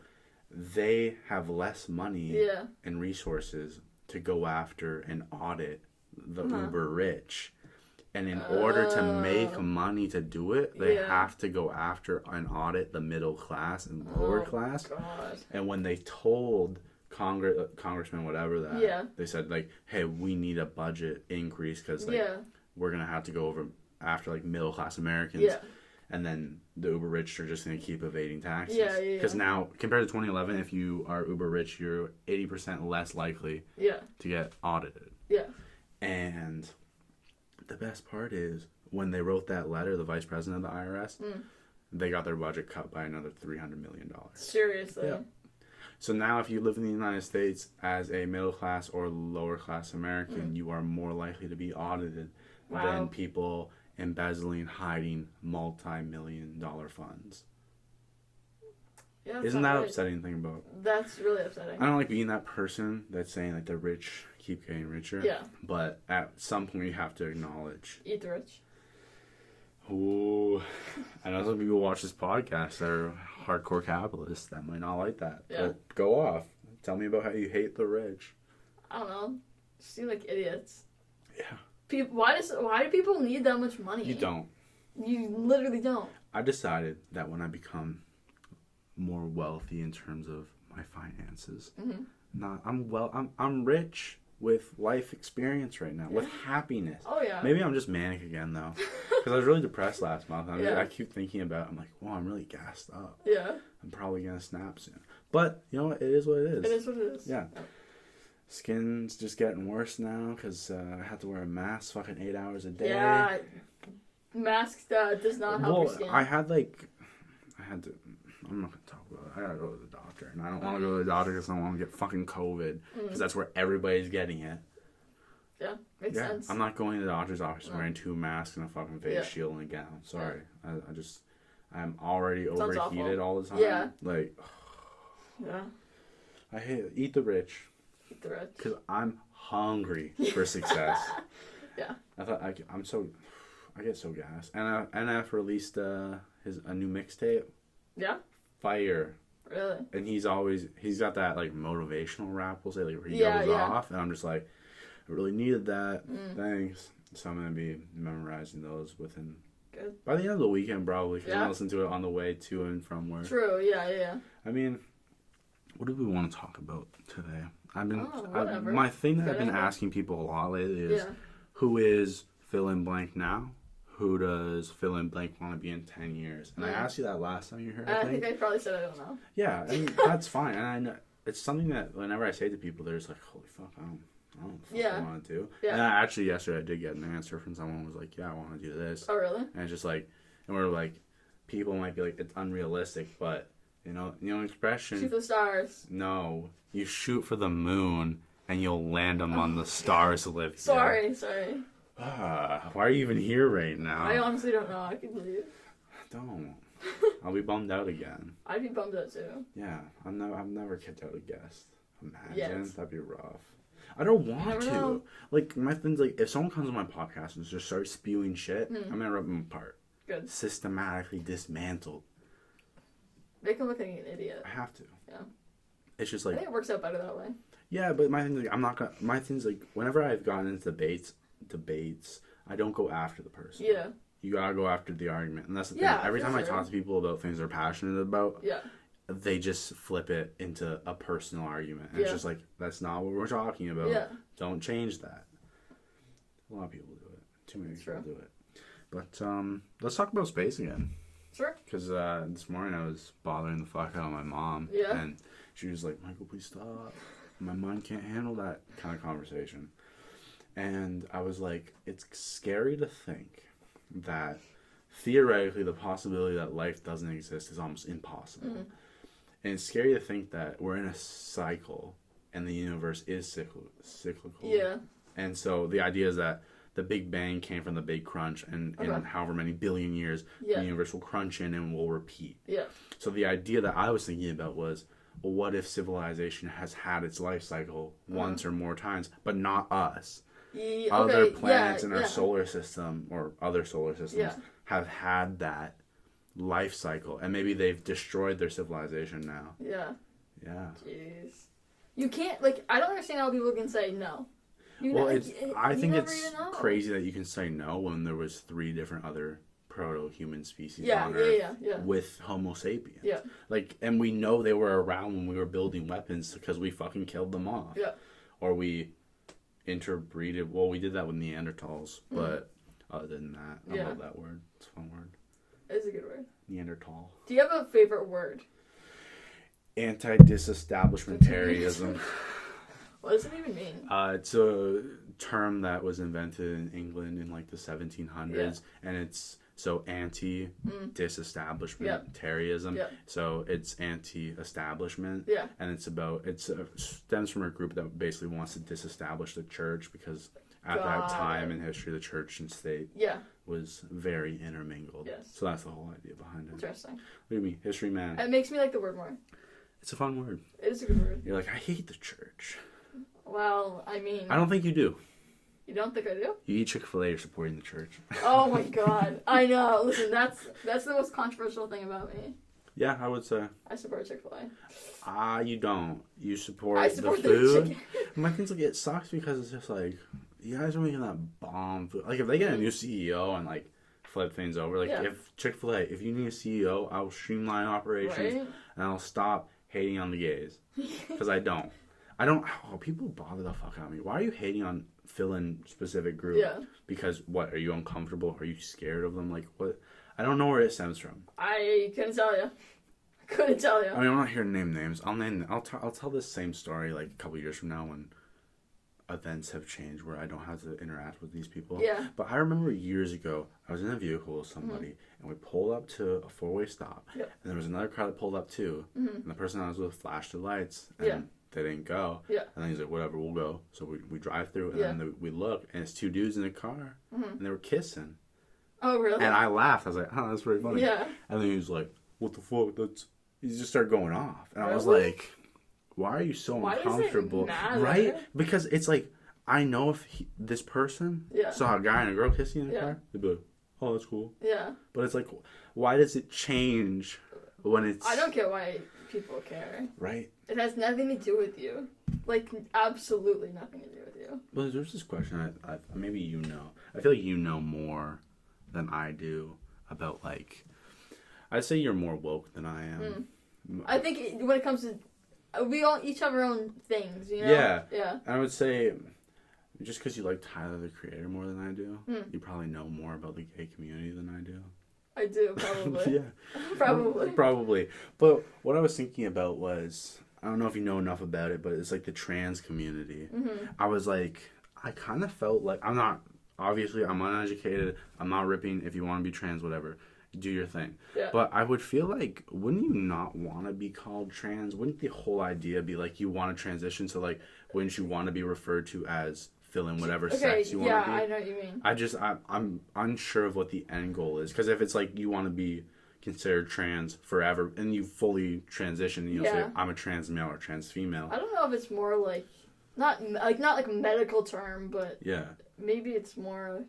Speaker 2: they have less money and resources to go after and audit the uber rich. And in order to make money to do it, they have to go after and audit the middle class and lower class. God. And when they told congressman, whatever that, they said, like, hey, we need a budget increase because, like, we're going to have to go over after, like, middle class Americans. Yeah. And then the uber rich are just going to keep evading taxes. Because now, compared to 2011, if you are uber rich, you're 80% less likely to get audited. Yeah. And the best part is when they wrote that letter, the vice president of the IRS, they got their budget cut by another $300 million.
Speaker 1: Seriously?
Speaker 2: Yeah. So now if you live in the United States as a middle class or lower class American, you are more likely to be audited than people embezzling, hiding multi-million-dollar funds. Yeah, isn't that upsetting thing about?
Speaker 1: That's really upsetting.
Speaker 2: I don't like being that person that's saying, like, the rich keep getting richer. Yeah. But at some point you have to acknowledge.
Speaker 1: Eat the rich.
Speaker 2: Ooh. I know some people watch this podcast that are hardcore capitalists that might not like that. Yeah. But go off. Tell me about how you hate the rich.
Speaker 1: I don't know. Seem like idiots.
Speaker 2: Yeah.
Speaker 1: Why do people need that much money?
Speaker 2: You don't.
Speaker 1: You literally don't.
Speaker 2: I decided that when I become more wealthy in terms of my finances, I'm rich with life experience right now, with happiness. Oh yeah. Maybe I'm just manic again though, because I was really depressed last month. I keep thinking about. I'm like, wow, I'm really gassed up. Yeah. I'm probably gonna snap soon. But you know what? It is what it is.
Speaker 1: It is what it is.
Speaker 2: Yeah. Skin's just getting worse now because I have to wear a mask fucking 8 hours a day.
Speaker 1: Yeah, mask does not help your skin.
Speaker 2: I'm not going to talk about it. I got to go to the doctor. And I don't want to go to the doctor because I don't want to get fucking COVID. Because that's where everybody's getting it.
Speaker 1: Yeah, makes sense.
Speaker 2: I'm not going to the doctor's office wearing 2 masks and a fucking face shield and a gown. Sorry. Yeah. I'm already overheated all the time. Yeah. Like, yeah. I hate it. Eat the rich. Because I'm hungry for success. Yeah. I get so gassed. And NF released a new mixtape. Yeah. Fire. Really? And he's got that, like, motivational rap, we'll say, like, where he goes off. And I'm just like, I really needed that. Thanks. So I'm going to be memorizing those by the end of the weekend, probably. Because I'm going to listen to it on the way to and from work.
Speaker 1: True. Yeah.
Speaker 2: I mean, what do we want to talk about today? My thing that I've been asking people a lot lately is, who is fill in blank now? Who does fill in blank want to be in 10 years? And I asked you that last time you heard.
Speaker 1: I think I probably said I don't know.
Speaker 2: Yeah, I mean, that's fine. And I know it's something that whenever I say to people, they're just like, "Holy fuck, I don't fucking want to do." Yeah. And actually, yesterday I did get an answer from someone who was like, "Yeah, I want to do this."
Speaker 1: Oh, really?
Speaker 2: And it's just like, and we're like, people might be like, it's unrealistic, but you know expression.
Speaker 1: Shoot for the stars.
Speaker 2: No. You shoot for the moon, and you'll land them on the stars, Olivia.
Speaker 1: Sorry.
Speaker 2: Why are you even here right now?
Speaker 1: I honestly don't know. I can leave.
Speaker 2: Don't. I'll be bummed out again.
Speaker 1: I'd be bummed out too.
Speaker 2: Yeah, I've never kicked out a guest. Imagine. That'd be rough. I don't want to. Know. Like, my thing's like, if someone comes on my podcast and just starts spewing shit, I'm gonna rip them apart. Good. Systematically dismantled.
Speaker 1: Make him look like an idiot.
Speaker 2: I have to. Yeah. It's just like,
Speaker 1: I think it works out better that way.
Speaker 2: Yeah, but my thing's like, my thing's like, whenever I've gotten into debates, I don't go after the person. Yeah. You gotta go after the argument, and that's the thing. Every time I talk to people about things they're passionate about, they just flip it into a personal argument. And it's just like, that's not what we're talking about. Yeah. Don't change that. A lot of people do it. Too many people do it. But let's talk about space again.
Speaker 1: Sure.
Speaker 2: Because this morning I was bothering the fuck out of my mom. Yeah. And she was like, Michael, please stop. My mind can't handle that kind of conversation. And I was like, it's scary to think that theoretically the possibility that life doesn't exist is almost impossible. Mm-hmm. And it's scary to think that we're in a cycle and the universe is cyclical. Yeah. And so the idea is that the Big Bang came from the Big Crunch, and in however many billion years, the universe will crunch in and will repeat. Yeah. So the idea that I was thinking about was, well, what if civilization has had its life cycle once or more times, but not us? Other planets in our solar system or other solar systems have had that life cycle, and maybe they've destroyed their civilization now.
Speaker 1: Yeah.
Speaker 2: Yeah.
Speaker 1: Jeez. You can't, like, I don't understand how people can say no.
Speaker 2: I think it's crazy that you can say no when there was 3 different other proto-human species on Earth with Homo sapiens.
Speaker 1: Yeah.
Speaker 2: Like, and we know they were around when we were building weapons because we fucking killed them off.
Speaker 1: Yeah.
Speaker 2: Or we interbreeded. Well, we did that with Neanderthals, but other than that, I love that word. It's a fun word.
Speaker 1: It's a good word.
Speaker 2: Neanderthal.
Speaker 1: Do you have a favorite word?
Speaker 2: Anti-disestablishmentarianism.
Speaker 1: What does it even mean?
Speaker 2: It's a term that was invented in England in like the 1700s, and it's so anti-disestablishmentarianism. Yeah. So it's anti-establishment, and it's stems from a group that basically wants to disestablish the church because at that time in history, the church and state was very intermingled. Yes. So that's the whole idea behind it.
Speaker 1: Interesting.
Speaker 2: Look at me, history man.
Speaker 1: It makes me like the word more.
Speaker 2: It's a fun word.
Speaker 1: It is a good word.
Speaker 2: You're like, I hate the church.
Speaker 1: Well, I mean...
Speaker 2: I don't think you do.
Speaker 1: You don't think I do?
Speaker 2: You eat Chick-fil-A, you're supporting the church.
Speaker 1: Oh my god. I know. Listen, that's the most controversial thing about me.
Speaker 2: Yeah, I would say.
Speaker 1: I support Chick-fil-A.
Speaker 2: You don't. You support the food. My thing's like, it sucks because it's just like, you guys are making that bomb food. Like, if they get a new CEO and like flip things over, like if Chick-fil-A, if you need a CEO, I'll streamline operations and I'll stop hating on the gays. Because I don't. People bother the fuck out of me. Why are you hating on fill-in specific group? Yeah. Because what? Are you uncomfortable? Are you scared of them? Like what? I don't know where it stems from.
Speaker 1: I couldn't tell you. I mean,
Speaker 2: I'm not here to name names. I'll tell this same story like a couple years from now when events have changed where I don't have to interact with these people. Yeah. But I remember years ago, I was in a vehicle with somebody, and we pulled up to a 4-way stop, and there was another car that pulled up too, and the person I was with flashed the lights, and they didn't go. Yeah. And then he's like, whatever, we'll go. So we drive through, and then we look, and it's 2 dudes in the car, and they were kissing.
Speaker 1: Oh, really?
Speaker 2: And I laughed. I was like, oh, that's pretty funny. Yeah. And then he was like, what the fuck? He just started going off. And I was like, why are you so uncomfortable?
Speaker 1: Why does it matter?
Speaker 2: Right? Because it's like, I know if this person saw a guy and a girl kissing in the car, they'd be like, oh, that's cool. Yeah. But it's like, why does it change when it's...
Speaker 1: I don't care why people care.
Speaker 2: Right?
Speaker 1: It has nothing to do with you. Like, absolutely nothing to do with you.
Speaker 2: Well, there's this question maybe you know. I feel like you know more than I do about, like... I'd say you're more woke than I am.
Speaker 1: I think when it comes to... We all each have our own things, you know?
Speaker 2: Yeah. Yeah. And I would say, just because you like Tyler, the Creator, more than I do, you probably know more about the gay community than I do.
Speaker 1: I do, probably.
Speaker 2: Yeah. Probably. But what I was thinking about was, I don't know if you know enough about it, but it's like the trans community. I was like, I kind of felt like, obviously, I'm uneducated. I'm not ripping if you want to be trans, whatever. Do your thing. Yeah. But I would feel like, wouldn't you not want to be called trans? Wouldn't the whole idea be like you want to transition? So like, wouldn't you want to be referred to as fill in whatever sex you want to be?
Speaker 1: Yeah, I know what you mean.
Speaker 2: I'm unsure of what the end goal is. Because if it's like you want to be considered trans forever and you fully transition, you know, say I'm a trans male or trans female.
Speaker 1: I don't know if it's more like not like a medical term, but maybe it's more.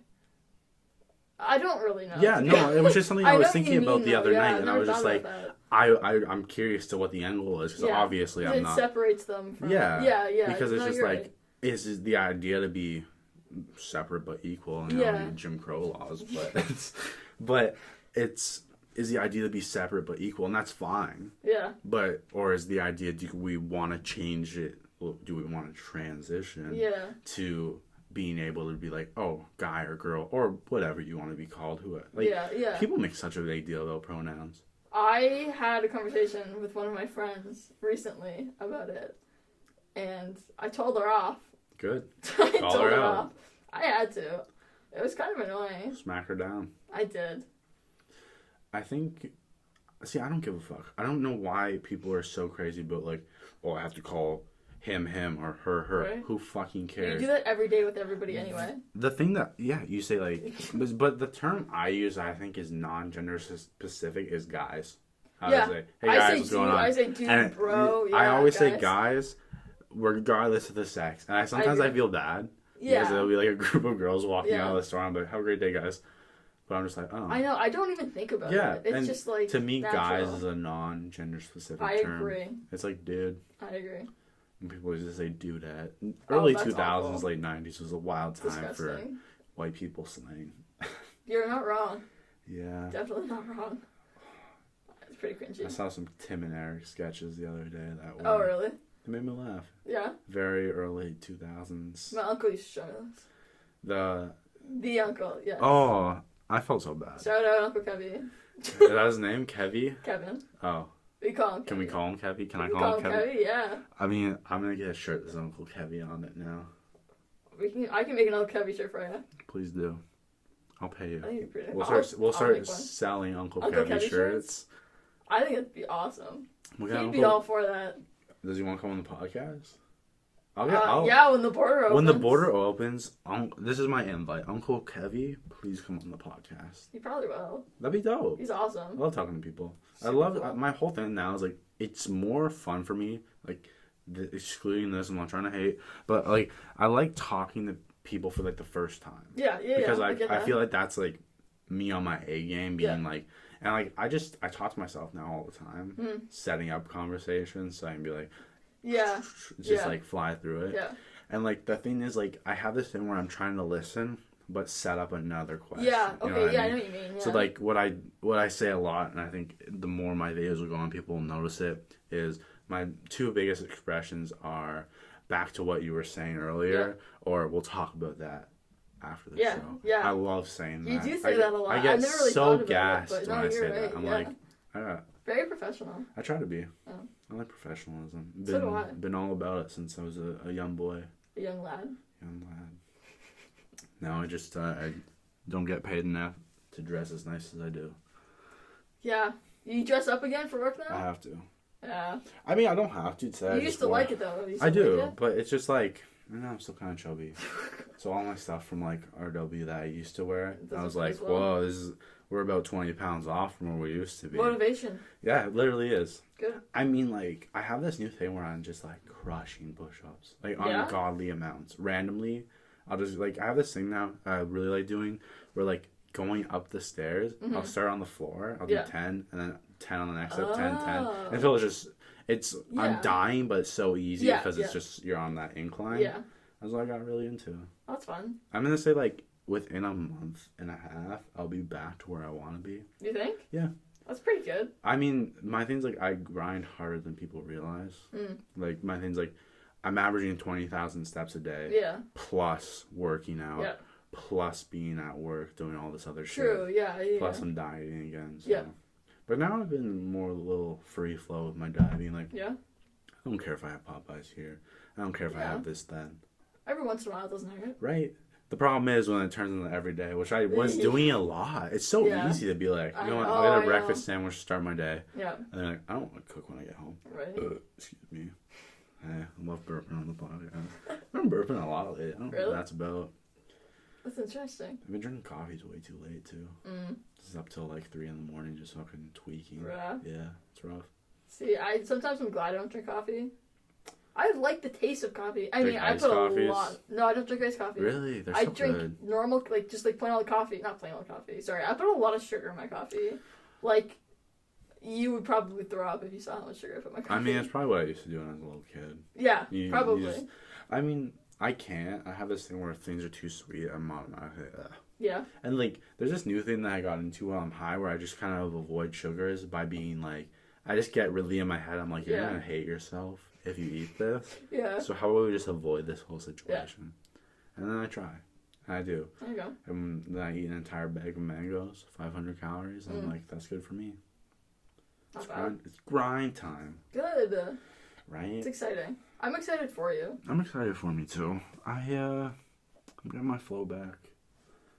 Speaker 1: I don't really know.
Speaker 2: Yeah, no, it was just something I was thinking about the other night, and I was just like, I'm curious to what the end goal is, because obviously I'm not.
Speaker 1: It separates them from.
Speaker 2: Yeah. Because it's just like, is the idea to be separate but equal, and Jim Crow laws, but is the idea to be separate but equal, and that's fine. Yeah. Or is the idea, do we want to change it? Do we want to transition to being able to be like, oh, guy or girl or whatever you want to be called? People make such a big deal about pronouns.
Speaker 1: I had a conversation with one of my friends recently about it, and I told her off.
Speaker 2: Good.
Speaker 1: I told her off. I had to. It was kind of annoying.
Speaker 2: Smack her down.
Speaker 1: I did.
Speaker 2: I don't give a fuck. I don't know why people are so crazy about like, oh, I have to call him, or her. Right? Who fucking cares?
Speaker 1: You do that every day with everybody anyway.
Speaker 2: The thing that, you say like, but the term I use, I think, is non-gender specific, is guys. I say, hey guys, what's going on?
Speaker 1: I say dude, bro.
Speaker 2: I always say guys, regardless of the sex. And sometimes I feel bad.
Speaker 1: Yeah.
Speaker 2: Because it'll be like a group of girls walking out of the store. I'm like, have a great day, guys. But I'm just like, oh.
Speaker 1: I know. I don't even think about it. It's just like
Speaker 2: to me,
Speaker 1: natural.
Speaker 2: guys is a non-gender specific term.
Speaker 1: I agree.
Speaker 2: It's like dude.
Speaker 1: I agree.
Speaker 2: And people just say dudette. Early 2000s,
Speaker 1: awful.
Speaker 2: late 90s was a wild time
Speaker 1: Disgusting.
Speaker 2: for white people slang.
Speaker 1: You're not wrong.
Speaker 2: Yeah.
Speaker 1: Definitely not wrong. It's pretty cringy.
Speaker 2: I saw some Tim and Eric sketches the other day that were.
Speaker 1: Oh, really?
Speaker 2: It made me laugh.
Speaker 1: Yeah.
Speaker 2: Very early 2000s.
Speaker 1: My uncle used to show us. The uncle, yes.
Speaker 2: Oh, I felt so bad.
Speaker 1: Shout out Uncle Kevy.
Speaker 2: Is that his name? Kevy?
Speaker 1: Kevin.
Speaker 2: Oh.
Speaker 1: We call him Kevy.
Speaker 2: Can we call him Kevy? Can I
Speaker 1: call
Speaker 2: him Kevy?
Speaker 1: Kevy? Yeah.
Speaker 2: I mean, I'm going to get a shirt that says Uncle Kevy on it now.
Speaker 1: I can make another Kevy shirt for you.
Speaker 2: Please do. I'll pay you.
Speaker 1: I think it'd be pretty.
Speaker 2: We'll start selling Uncle Kevy shirts.
Speaker 1: I think it'd be awesome.
Speaker 2: He'd
Speaker 1: be all for that.
Speaker 2: Does he want to come on the podcast?
Speaker 1: Yeah, when the border opens.
Speaker 2: When the border opens, this is my invite. Uncle Kevy, please come on the podcast.
Speaker 1: He probably will.
Speaker 2: That'd be dope.
Speaker 1: He's awesome.
Speaker 2: I love talking to people.
Speaker 1: Super
Speaker 2: My whole thing now is like, it's more fun for me, like, excluding this, I'm not trying to hate, but like, I like talking to people for like the first time.
Speaker 1: Yeah.
Speaker 2: Because I feel like that's like me on my A game, being like, and like, I talk to myself now all the time, setting up conversations, so I can be like, like fly through it.
Speaker 1: Yeah.
Speaker 2: And like the thing is, like, I have this thing where I'm trying to listen but set up another question.
Speaker 1: Yeah, okay,
Speaker 2: you know
Speaker 1: I know what you mean. Yeah.
Speaker 2: So like what I say a lot, and I think the more my videos will go on, people will notice it, is my two biggest expressions are back to what you were saying earlier, or we'll talk about that after the show. Yeah. I love saying that.
Speaker 1: You do say that a lot.
Speaker 2: I get
Speaker 1: never really
Speaker 2: so gassed
Speaker 1: when
Speaker 2: I say that. I'm like,
Speaker 1: very professional.
Speaker 2: I try to be.
Speaker 1: Oh.
Speaker 2: I like professionalism.
Speaker 1: So do I.
Speaker 2: Been all about it since I was a young boy.
Speaker 1: A young lad.
Speaker 2: Now I just I don't get paid enough to dress as nice as I do.
Speaker 1: Yeah. You dress up again for work now?
Speaker 2: I have to.
Speaker 1: Yeah.
Speaker 2: I mean, I don't have to.
Speaker 1: You used to like it though.
Speaker 2: I do, but it's just like, I'm still kind of chubby. So all my stuff from like RW that I used to wear, I was like, whoa, we're about 20 pounds off from where we used to be.
Speaker 1: Motivation.
Speaker 2: Yeah, it literally is.
Speaker 1: Good.
Speaker 2: I mean, like, I have this new thing where I'm just like crushing push-ups, like ungodly amounts, randomly. I'll just like, I have this thing now I really like doing where like going up the stairs, I'll start on the floor, I'll do 10, and then 10 on the next step, 10, 10. Until I'm dying, but it's so easy because it's just, you're on that incline.
Speaker 1: Yeah.
Speaker 2: That's what I got really into.
Speaker 1: That's fun.
Speaker 2: I'm going to say like within a month and a half, I'll be back to where I want to be.
Speaker 1: You think?
Speaker 2: Yeah.
Speaker 1: That's pretty good.
Speaker 2: I mean, my thing's like I grind harder than people realize. Like my thing's like I'm averaging 20,000 steps a day.
Speaker 1: Yeah.
Speaker 2: Plus working out.
Speaker 1: Yeah.
Speaker 2: Plus being at work, doing all this other shit.
Speaker 1: True, yeah.
Speaker 2: Plus I'm dieting again. So.
Speaker 1: Yeah.
Speaker 2: But now I've been more a little free flow with my diet, being like,
Speaker 1: I
Speaker 2: don't care if I have Popeyes here. I don't care if I have this then.
Speaker 1: Every once in a while, it doesn't hurt.
Speaker 2: Right. The problem is when it turns into every day, which I was doing a lot. It's so easy to be like, you know what, I'll get a breakfast sandwich to start my day. Yeah. And then like, I don't want to cook when I get home.
Speaker 1: Right.
Speaker 2: Excuse me. I love burping on the podcast. I'm burping a lot lately. I don't know what that's about.
Speaker 1: That's interesting.
Speaker 2: I've been drinking coffees way too late, too. This is up till like 3 in the morning, just fucking tweaking.
Speaker 1: Yeah.
Speaker 2: Yeah, it's rough.
Speaker 1: See, sometimes I'm glad I don't drink coffee. I like the taste of coffee. I mean, I put
Speaker 2: coffees?
Speaker 1: a lot. No, I don't drink iced coffee.
Speaker 2: Really? They're so
Speaker 1: I drink
Speaker 2: good.
Speaker 1: normal, like, just like plain old coffee. Not plain old coffee. Sorry. I put a lot of sugar in my coffee. Like, you would probably throw up if you saw how much sugar I put in my coffee.
Speaker 2: I mean, that's probably what I used to do when I was a little kid.
Speaker 1: Yeah, probably.
Speaker 2: I mean, I can't. I have this thing where if things are too sweet, I'm automatically,
Speaker 1: Yeah.
Speaker 2: And, like, there's this new thing that I got into while I'm high where I just kind of avoid sugars by being, like, I just get really in my head. I'm like, you're going to hate yourself if you eat this. Yeah. So how about we just avoid this whole situation? Yeah. And then I try. And I do.
Speaker 1: There you go.
Speaker 2: And then I eat an entire bag of mangoes, 500 calories. And I'm like, that's good for me. It's grind time.
Speaker 1: Good.
Speaker 2: Right?
Speaker 1: It's exciting. I'm excited for you.
Speaker 2: I'm excited for me too. I'm getting my flow back.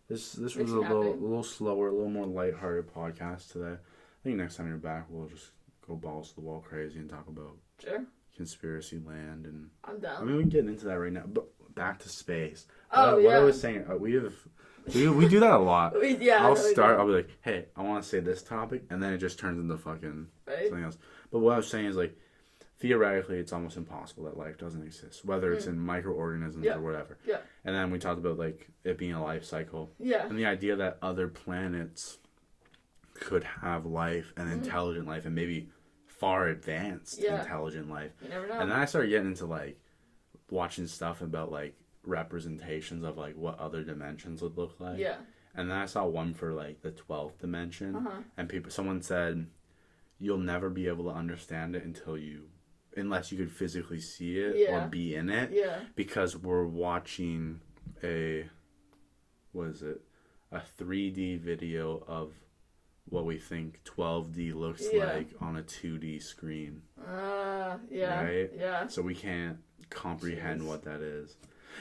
Speaker 2: This was a little slower, a little more lighthearted podcast today. I think next time you're back, we'll just go balls to the wall crazy and talk about conspiracy land and.
Speaker 1: I'm down.
Speaker 2: I mean, we can get into that right now. But back to space.
Speaker 1: Oh
Speaker 2: What I was saying, we do that a lot. I'll be like, hey, I want to say this topic, and then it just turns into fucking something else. But what I was saying is like, theoretically it's almost impossible that life doesn't exist, whether it's in microorganisms or whatever.
Speaker 1: Yeah.
Speaker 2: And then we talked about like it being a life cycle.
Speaker 1: Yeah.
Speaker 2: And the idea that other planets could have life and intelligent life and maybe far advanced intelligent life.
Speaker 1: You never know.
Speaker 2: And then I started getting into like watching stuff about like representations of like what other dimensions would look like.
Speaker 1: Yeah.
Speaker 2: And then I saw one for like the 12th dimension, and someone said you'll never be able to understand it unless you could physically see it or be in it.
Speaker 1: Yeah.
Speaker 2: Because we're watching a 3D video of what we think 12D looks like on a 2D screen.
Speaker 1: Yeah.
Speaker 2: Right?
Speaker 1: Yeah.
Speaker 2: So we can't comprehend what that is.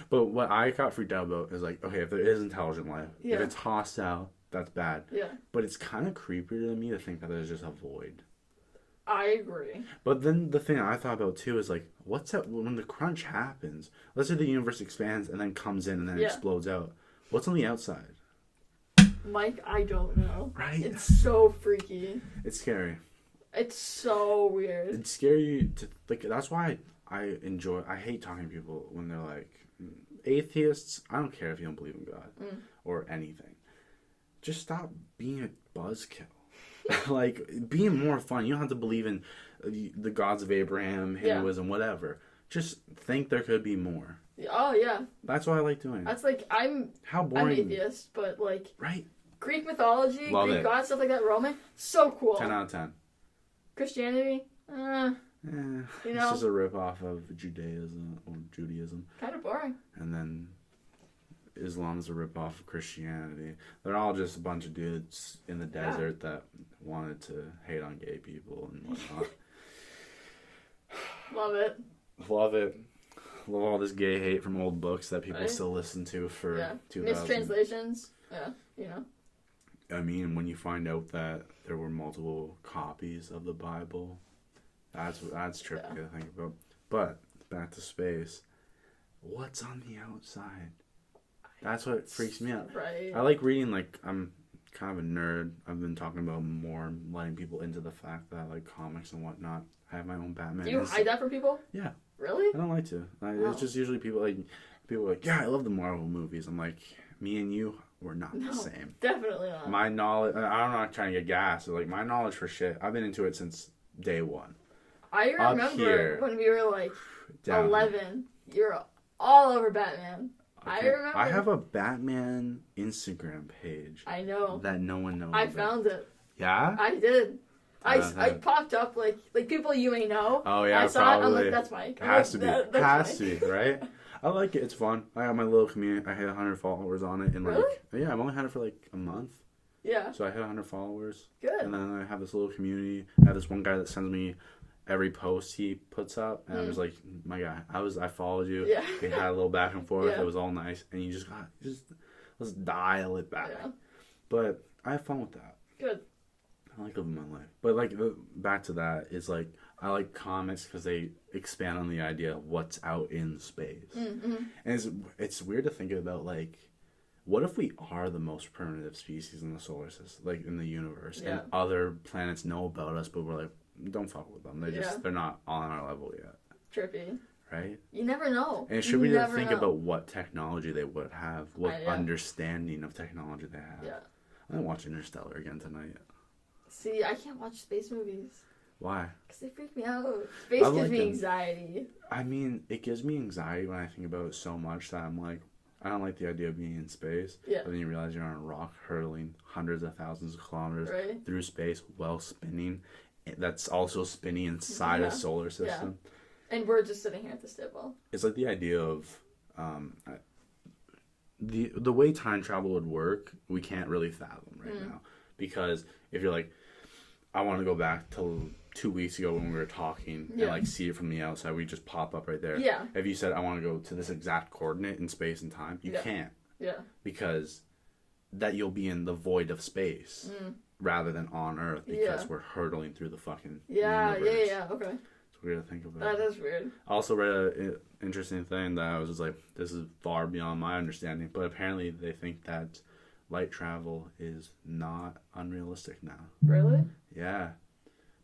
Speaker 2: But what I got freaked out about is like, okay, if there is intelligent life, if it's hostile, that's bad.
Speaker 1: Yeah.
Speaker 2: But it's kind of creepy to me to think that there's just a void.
Speaker 1: I agree.
Speaker 2: But then the thing I thought about too is like, what's that when the crunch happens? Let's say the universe expands and then comes in and then explodes out. What's on the outside?
Speaker 1: Mike, I don't know.
Speaker 2: Right?
Speaker 1: It's so freaky.
Speaker 2: It's scary.
Speaker 1: It's so weird.
Speaker 2: It's scary to like. That's why I hate talking to people when they're like atheists. I don't care if you don't believe in God or anything. Just stop being a buzzkill. Like, being more fun. You don't have to believe in the gods of Abraham, Hinduism, whatever. Just think there could be more.
Speaker 1: Oh, yeah.
Speaker 2: That's what I like doing.
Speaker 1: That's like,
Speaker 2: How boring.
Speaker 1: I'm atheist, but like...
Speaker 2: Right.
Speaker 1: Greek mythology,
Speaker 2: Love
Speaker 1: Greek
Speaker 2: it.
Speaker 1: gods, stuff like that, Roman, so cool.
Speaker 2: 10 out of 10.
Speaker 1: Christianity, you know.
Speaker 2: It's just a rip-off of Judaism.
Speaker 1: Kind of boring.
Speaker 2: And then Islam's a rip-off of Christianity. They're all just a bunch of dudes in the desert that wanted to hate on gay people and whatnot.
Speaker 1: Love it.
Speaker 2: Love it. Love all this gay hate from old books that people still listen to for 2000.
Speaker 1: Mistranslations. Yeah, you know.
Speaker 2: I mean, when you find out that there were multiple copies of the Bible, that's trippy to think about. But back to space. What's on the outside? That's what freaks me out.
Speaker 1: Right.
Speaker 2: I like reading, like, I'm kind of a nerd. I've been talking about more letting people into the fact that I like comics and whatnot. I have my own Batman.
Speaker 1: Do you hide that from people?
Speaker 2: Yeah.
Speaker 1: Really?
Speaker 2: I don't like to. It's just usually people are like, yeah, I love the Marvel movies. I'm like, me and you, we're not the same.
Speaker 1: Definitely not.
Speaker 2: My knowledge, I'm not trying to get gas. Like, my knowledge for shit, I've been into it since day one.
Speaker 1: I remember when we were like 11, you were all over Batman. I remember.
Speaker 2: I have a Batman Instagram page.
Speaker 1: I know.
Speaker 2: That no one knows
Speaker 1: I
Speaker 2: about.
Speaker 1: Found it.
Speaker 2: Yeah?
Speaker 1: I did. I popped up like people you may know.
Speaker 2: Oh yeah,
Speaker 1: I saw
Speaker 2: probably.
Speaker 1: it. I'm like, that's Mike.
Speaker 2: Has to be, right? I like it. It's fun. I have my little community. I hit 100 followers on it in like I've only had it for like a month.
Speaker 1: Yeah.
Speaker 2: So I hit 100 followers.
Speaker 1: Good.
Speaker 2: And then I have this little community. I have this one guy that sends me every post he puts up, and I was like, my guy, I followed you.
Speaker 1: Yeah.
Speaker 2: We had a little back and forth. It was all nice, and you just let's dial it back.
Speaker 1: Yeah.
Speaker 2: But I have fun with that.
Speaker 1: Good.
Speaker 2: I like living my life. But like back to that is like I like comics because they expand on the idea of what's out in space. Mm-hmm. And it's weird to think about like, what if we are the most primitive species in the solar system, like in the universe, and other planets know about us, but we're like, don't fuck with them. They're not on our level yet.
Speaker 1: Trippy.
Speaker 2: Right?
Speaker 1: You never know.
Speaker 2: And should we think about what technology they would have, what understanding of technology they have?
Speaker 1: Yeah.
Speaker 2: I'm gonna watch Interstellar again tonight.
Speaker 1: See, I can't watch space movies.
Speaker 2: Why?
Speaker 1: Because they freak me out. Space gives me anxiety.
Speaker 2: I mean, it gives me anxiety when I think about it so much that I'm like, I don't like the idea of being in space. Yeah. But then you realize you're on a rock hurtling hundreds of thousands of kilometers through space while spinning. That's also spinning inside a solar system.
Speaker 1: Yeah. And we're just sitting here at the stable.
Speaker 2: It's like the idea of the way time travel would work, we can't really fathom right now. Because if you're like, I want to go back to 2 weeks ago when we were talking and like see it from the outside, we just pop up right there. Yeah. If you said I want to go to this exact coordinate in space and time, you can't. Yeah. Because that you'll be in the void of space rather than on Earth because we're hurtling through the fucking universe.
Speaker 1: Yeah. Okay.
Speaker 2: It's weird to think about.
Speaker 1: That is weird.
Speaker 2: I also read an interesting thing that I was just like, this is far beyond my understanding, but apparently they think that light travel is not unrealistic now.
Speaker 1: Really?
Speaker 2: Yeah.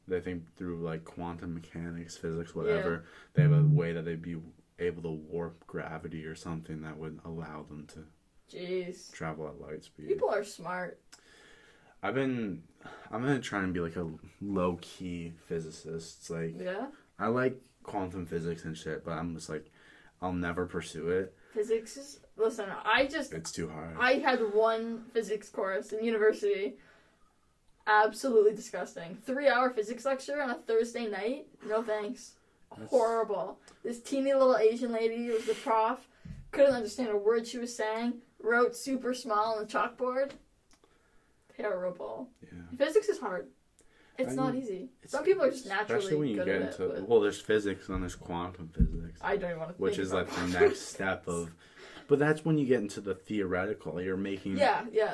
Speaker 2: they think through like quantum mechanics, physics, whatever, they have a way that they'd be able to warp gravity or something that would allow them to travel at light speed.
Speaker 1: People are smart.
Speaker 2: I'm gonna try and be like a low key physicist. It's like, I like quantum physics and shit, but I'm just like, I'll never pursue it.
Speaker 1: Physics is, listen, it's too hard. I had one physics course in university. Absolutely disgusting. 3-hour physics lecture on a Thursday night. No thanks. That's horrible. This teeny little Asian lady was the prof. Couldn't understand a word she was saying. Wrote super small on the chalkboard. Terrible. Yeah. Physics is hard. It's not easy. Some people are just naturally
Speaker 2: especially when you get into well, there's physics and then there's quantum physics.
Speaker 1: I don't even want to.
Speaker 2: Which is like the next step of. But that's when you get into the theoretical. You're making.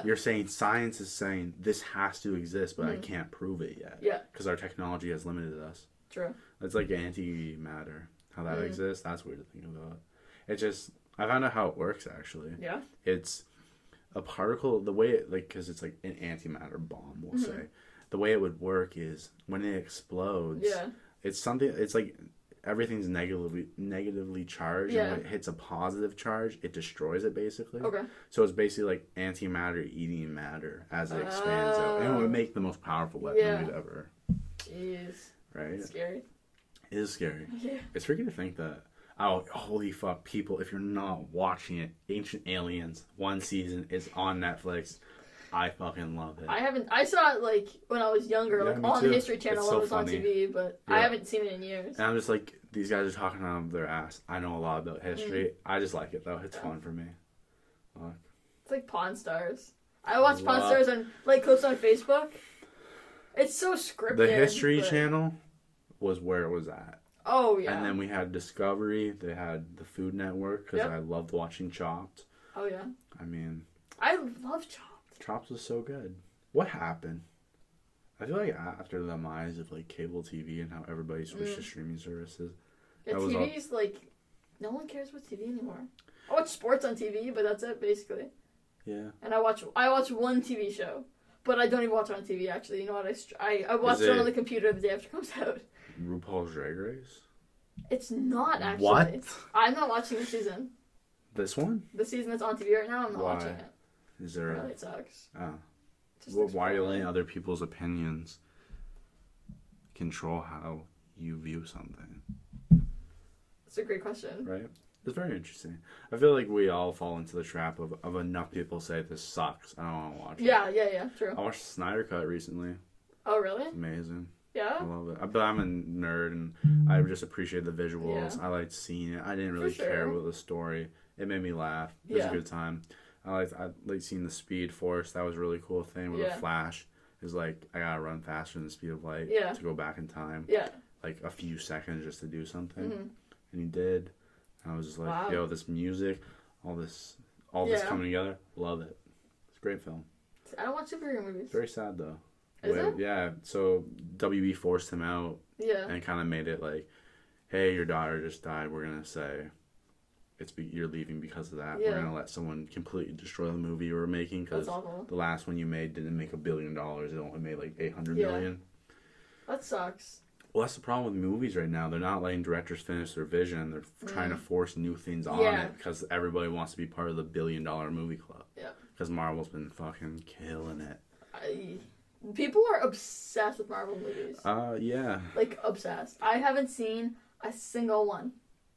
Speaker 2: You're saying science is saying this has to exist, but I can't prove it yet.
Speaker 1: Yeah.
Speaker 2: Because our technology has limited us.
Speaker 1: True.
Speaker 2: It's like antimatter. How that exists. That's weird to think about. It just. I found out how it works actually.
Speaker 1: Yeah.
Speaker 2: It's a particle. The way it because it's like an antimatter bomb. We'll say. The way it would work is when it explodes, it's something. It's like everything's negatively charged, and when it hits a positive charge, it destroys it basically. Okay. So it's basically like antimatter eating matter as it expands out, and it would make the most powerful weapon we'd ever.
Speaker 1: Jeez.
Speaker 2: Right.
Speaker 1: It's scary.
Speaker 2: It is scary.
Speaker 1: Yeah.
Speaker 2: It's freaky to think that. Oh, holy fuck, people! If you're not watching it, Ancient Aliens 1 season is on Netflix. I fucking love it.
Speaker 1: I saw it like when I was younger, like on the History Channel when it was on TV, but I haven't seen it in years.
Speaker 2: And I'm just like, these guys are talking out of their ass. I know a lot about history. I just like it though. It's fun for me. Fuck.
Speaker 1: It's like Pawn Stars. I watch Pawn Stars and like clips on Facebook. It's so scripted.
Speaker 2: The History Channel was where it was at.
Speaker 1: Oh yeah.
Speaker 2: And then we had Discovery. They had the Food Network because I loved watching Chopped.
Speaker 1: Oh yeah.
Speaker 2: I mean.
Speaker 1: I love Chopped.
Speaker 2: Chopped was so good. What happened? I feel like after the demise of like cable TV and how everybody switched to streaming services.
Speaker 1: Yeah, TV's like no one cares about TV anymore. I watch sports on TV, but that's it basically. Yeah. And I watch one TV show, but I don't even watch it on TV actually. You know what? I watch it on the computer the day after it comes out.
Speaker 2: RuPaul's Drag Race?
Speaker 1: It's not actually.
Speaker 2: What?
Speaker 1: I'm not watching the season.
Speaker 2: This one?
Speaker 1: The season that's on TV right now, I'm not watching it.
Speaker 2: Is there
Speaker 1: really, it sucks.
Speaker 2: Oh. Well, why are you letting other people's opinions control how you view something?
Speaker 1: That's a great question.
Speaker 2: Right? It's very interesting. I feel like we all fall into the trap of enough people say this sucks. I don't want to watch it.
Speaker 1: Yeah, true.
Speaker 2: I watched Snyder Cut recently.
Speaker 1: Oh, really?
Speaker 2: It's amazing.
Speaker 1: Yeah?
Speaker 2: I love it. But I'm a nerd and I just appreciate the visuals. I liked seeing it. I didn't really care about the story. It made me laugh. It was a good time. I like seeing the Speed Force. That was a really cool thing with the Flash. Is like I gotta run faster than the speed of light to go back in time. Yeah. Like a few seconds just to do something, and he did. And I was just like, yo, this music, all this coming together, love it. It's a great film.
Speaker 1: I don't watch superhero movies.
Speaker 2: Very sad though.
Speaker 1: Is it?
Speaker 2: Yeah. So WB forced him out. Yeah. And kind of made it like, hey, your daughter just died. We're gonna say. You're leaving because of that. We're gonna let someone completely destroy the movie you were making because the last one you made didn't make $1 billion. It only made like 800 million.
Speaker 1: That sucks.
Speaker 2: Well, that's the problem with movies right now. They're not letting directors finish their vision. They're trying to force new things on it because everybody wants to be part of the $1 billion movie club. Yeah. Because Marvel's been fucking killing it.
Speaker 1: People are obsessed with Marvel movies.
Speaker 2: Yeah.
Speaker 1: Like obsessed. I haven't seen a single one.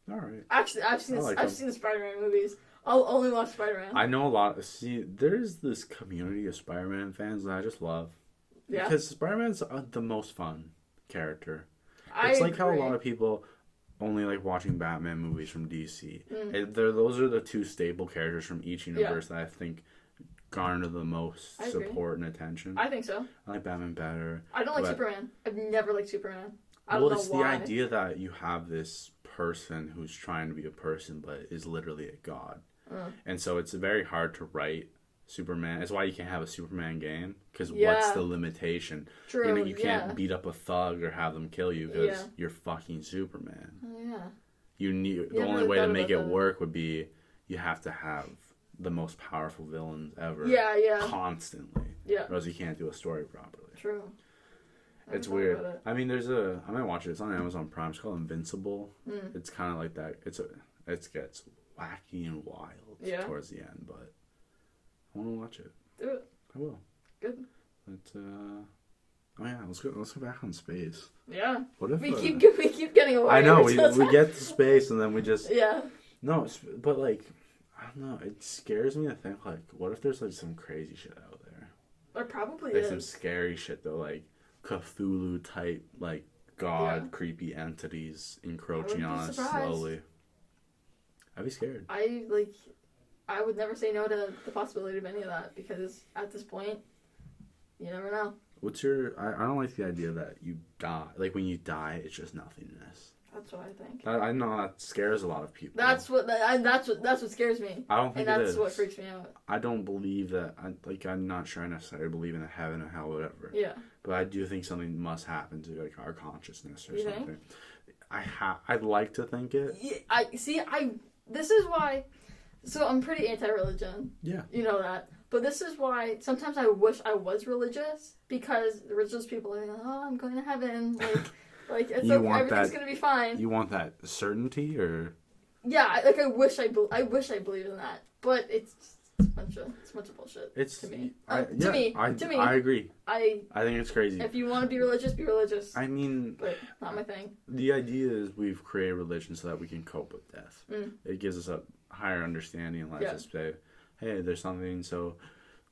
Speaker 2: All right.
Speaker 1: Actually, I've seen the Spider-Man movies. I'll only watch Spider-Man.
Speaker 2: I know a lot. See, there's this community of Spider-Man fans that I just love. Yeah. Because Spider-Man's the most fun character. It's like how a lot of people only like watching Batman movies from DC. Those are the two staple characters from each universe that I think garner the most support and attention.
Speaker 1: I think so.
Speaker 2: I like Batman better.
Speaker 1: I don't like Superman. I've never liked Superman.
Speaker 2: It's the idea that you have this person who's trying to be a person but is literally a god. And so it's very hard to write Superman. It's why you can't have a Superman game because what's the limitation?
Speaker 1: True.
Speaker 2: You can't beat up a thug or have them kill you because you're fucking Superman. The only way to make it work would be you have to have the most powerful villains ever. Constantly. Or else you can't do a story properly.
Speaker 1: True.
Speaker 2: It's weird. I mean, I might watch it. It's on Amazon Prime. It's called Invincible. It's kind of like that. It gets wacky and wild towards the end, but I want to watch it.
Speaker 1: Do it.
Speaker 2: I will.
Speaker 1: Good.
Speaker 2: But oh yeah, let's go back on space.
Speaker 1: Yeah.
Speaker 2: What if
Speaker 1: we keep getting away?
Speaker 2: I know we get to space and then we just No, but like I don't know. It scares me to think like, what if there's like some crazy shit out there?
Speaker 1: There probably
Speaker 2: like
Speaker 1: is.
Speaker 2: Some scary shit though, like Cthulhu type, like god creepy entities encroaching on us slowly. I'd be scared.
Speaker 1: I would never say no to the possibility of any of that because at this point, you never know.
Speaker 2: What's your? I don't like the idea that you die. Like when you die, it's just nothingness.
Speaker 1: That's what I think.
Speaker 2: I know that scares a lot of people.
Speaker 1: That's what scares me.
Speaker 2: I don't think
Speaker 1: and
Speaker 2: it is.
Speaker 1: That's what freaks me out.
Speaker 2: I don't believe that. I'm not sure I necessarily believe in a heaven or hell, whatever.
Speaker 1: Yeah.
Speaker 2: But I do think something must happen to like our consciousness or
Speaker 1: you
Speaker 2: something.
Speaker 1: Think?
Speaker 2: I'd like to think it.
Speaker 1: Yeah, This is why. So I'm pretty anti-religion.
Speaker 2: Yeah.
Speaker 1: You know that. But this is why sometimes I wish I was religious because religious people are like, oh, I'm going to heaven. Like it's okay, everything's going to be fine.
Speaker 2: You want that certainty or?
Speaker 1: Yeah, like I wish I believed in that. But it's a bunch of bullshit. To me. To me.
Speaker 2: I agree.
Speaker 1: I
Speaker 2: think it's crazy.
Speaker 1: If you want to be religious, be religious.
Speaker 2: I mean,
Speaker 1: but not my thing.
Speaker 2: The idea is we've created religion so that we can cope with death. It gives us a higher understanding and lets us say, hey, there's something, so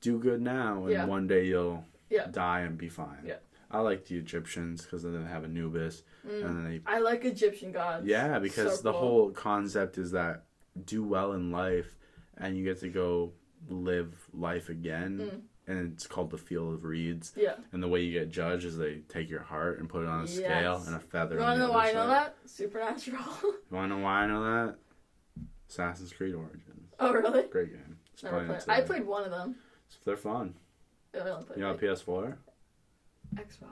Speaker 2: do good now, and one day you'll die and be fine. Yeah. I like the Egyptians because then they have Anubis. And then
Speaker 1: I like Egyptian gods.
Speaker 2: Yeah, because the whole concept is that do well in life and you get to go live life again. And it's called the Field of Reeds. Yeah. And the way you get judged is they take your heart and put it on a scale and a feather.
Speaker 1: You want to know why I know that? Supernatural.
Speaker 2: You want to know why I know that? Assassin's Creed Origins.
Speaker 1: Oh, really?
Speaker 2: Great game.
Speaker 1: I played one of them.
Speaker 2: So they're fun.
Speaker 1: I only played
Speaker 2: you got a PS4?
Speaker 1: Xbox.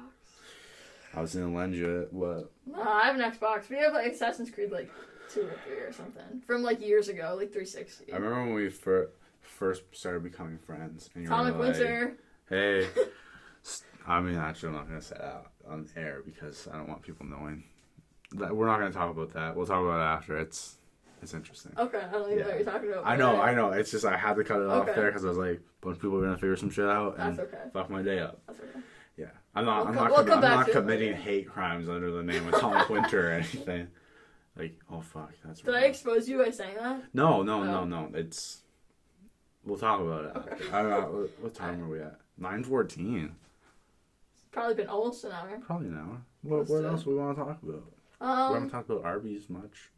Speaker 2: I was going to lend you it. What?
Speaker 1: No, I have an Xbox. We have like Assassin's Creed like 2 or 3 or something. From like years ago, like 360.
Speaker 2: I remember when we first started becoming friends. And you
Speaker 1: Atomic
Speaker 2: were like,
Speaker 1: Winter.
Speaker 2: Hey. I mean, actually, I'm not going to say that on air because I don't want people knowing. We're not going to talk about that. We'll talk about it after. It's interesting.
Speaker 1: Okay, I don't even know what you're talking about.
Speaker 2: I know. It's just I had to cut it off there because I was like, a bunch of people are going to figure some shit out and fuck my day up.
Speaker 1: That's okay.
Speaker 2: Yeah. I'm not committing hate crimes under the name of Atomic Winter or anything. Like, oh fuck, that's
Speaker 1: Did I expose you by saying that?
Speaker 2: No. It's... We'll talk about it after. What time are we at? 9:14.
Speaker 1: It's probably been almost an hour.
Speaker 2: Probably an hour. What else do we want to talk about? We haven't talked about Arby's much.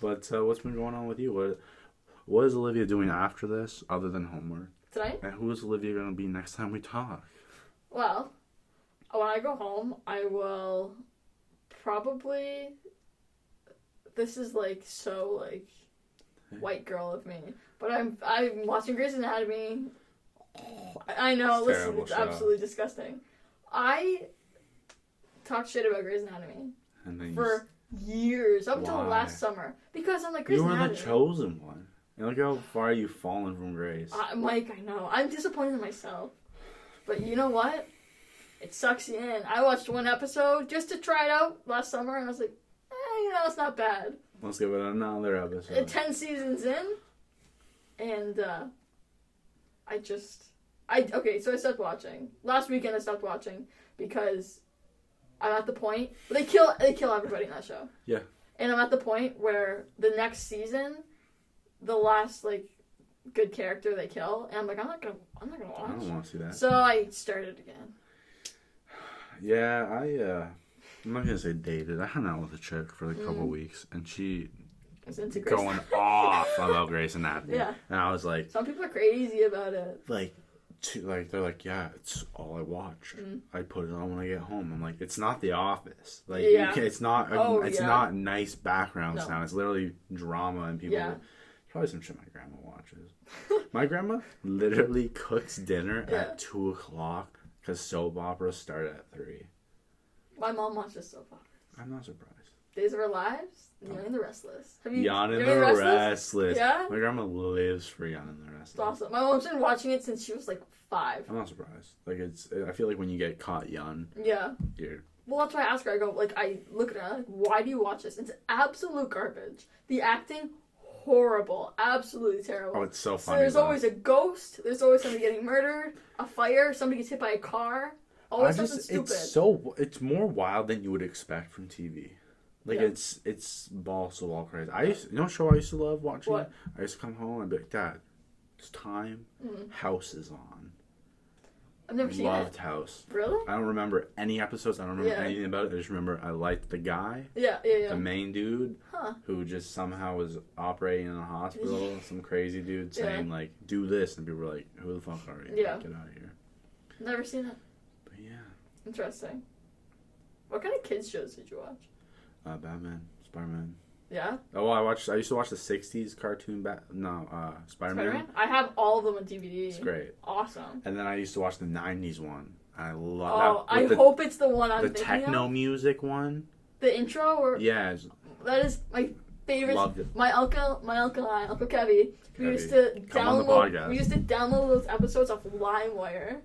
Speaker 2: But what's been going on with you? What is Olivia doing after this other than homework?
Speaker 1: Tonight?
Speaker 2: And who is Olivia going to be next time we talk?
Speaker 1: Well, when I go home, I will probably... This is like so like white girl of me. But I'm watching Grey's Anatomy. I know, listen, it's absolutely disgusting. I talked shit about Grey's Anatomy for years, up until last summer. Because I'm like, Grey's Anatomy.
Speaker 2: You were the chosen one. And look how far you've fallen from Grey's.
Speaker 1: Mike, I know. I'm disappointed in myself. But you know what? It sucks you in. I watched one episode just to try it out last summer, and I was like, it's not bad.
Speaker 2: Let's give it another episode.
Speaker 1: 10 seasons in, and so I stopped watching. Last weekend I stopped watching because I'm at the point they kill everybody in that show. Yeah. And I'm at the point where the next season, the last like good character they kill, and I'm like, I'm not gonna watch.
Speaker 2: I don't want to see that.
Speaker 1: So I started again.
Speaker 2: Yeah, I'm not gonna say dated. I hung out with a chick for like a couple weeks, and she was going off about Grey's Anatomy. Yeah. And I was like,
Speaker 1: some people are crazy about it.
Speaker 2: They're like, yeah, it's all I watch. I put it on when I get home. I'm like, it's not The Office. Like, it's not. It's not nice background sound. It's literally drama and people. Yeah. Probably some shit my grandma watches. My grandma literally cooks dinner at 2:00 because soap operas start at 3.
Speaker 1: My mom watches soap operas.
Speaker 2: I'm not surprised.
Speaker 1: Days of Our Lives? Young and the Restless. Have
Speaker 2: Young and the Restless.
Speaker 1: Yeah?
Speaker 2: My grandma lives for Young and the Restless.
Speaker 1: It's awesome. My mom's been watching it since she was like 5.
Speaker 2: I'm not surprised. Like, I feel like when you get caught young.
Speaker 1: Yeah.
Speaker 2: You're...
Speaker 1: Well, that's why I ask her. I go, like, I look at her, like, why do you watch this? It's absolute garbage. The acting, horrible. Absolutely terrible.
Speaker 2: Oh, it's so funny.
Speaker 1: So there's always a ghost. There's always somebody getting murdered. A fire. Somebody gets hit by a car. Always something stupid.
Speaker 2: It's more wild than you would expect from TV. Like, it's balls to wall crazy. You know what show I used to love watching?
Speaker 1: What?
Speaker 2: I used to come home and be like, Dad, it's time. House is on.
Speaker 1: I've never seen it.
Speaker 2: Loved House.
Speaker 1: Really?
Speaker 2: I don't remember any episodes. I don't remember anything about it. I just remember I liked the guy.
Speaker 1: Yeah.
Speaker 2: The main dude. Who just somehow was operating in a hospital. Some crazy dude saying, like, do this. And people were like, who the fuck are you?
Speaker 1: Yeah.
Speaker 2: Get out of here.
Speaker 1: Never seen it.
Speaker 2: But yeah.
Speaker 1: Interesting. What kind of kids shows did you watch?
Speaker 2: Batman. Spider-Man.
Speaker 1: Yeah?
Speaker 2: Oh, I used to watch the 60s cartoon Spider-Man.
Speaker 1: Spider-Man? I have all of them on DVD.
Speaker 2: It's great.
Speaker 1: Awesome.
Speaker 2: And then I used to watch the 90s one. I love that.
Speaker 1: I hope it's the one I'm thinking of.
Speaker 2: The techno music one.
Speaker 1: The intro? Or
Speaker 2: yeah.
Speaker 1: That is my favorite.
Speaker 2: Loved it.
Speaker 1: My uncle and I, Uncle Kevy, we used to download those episodes off LimeWire.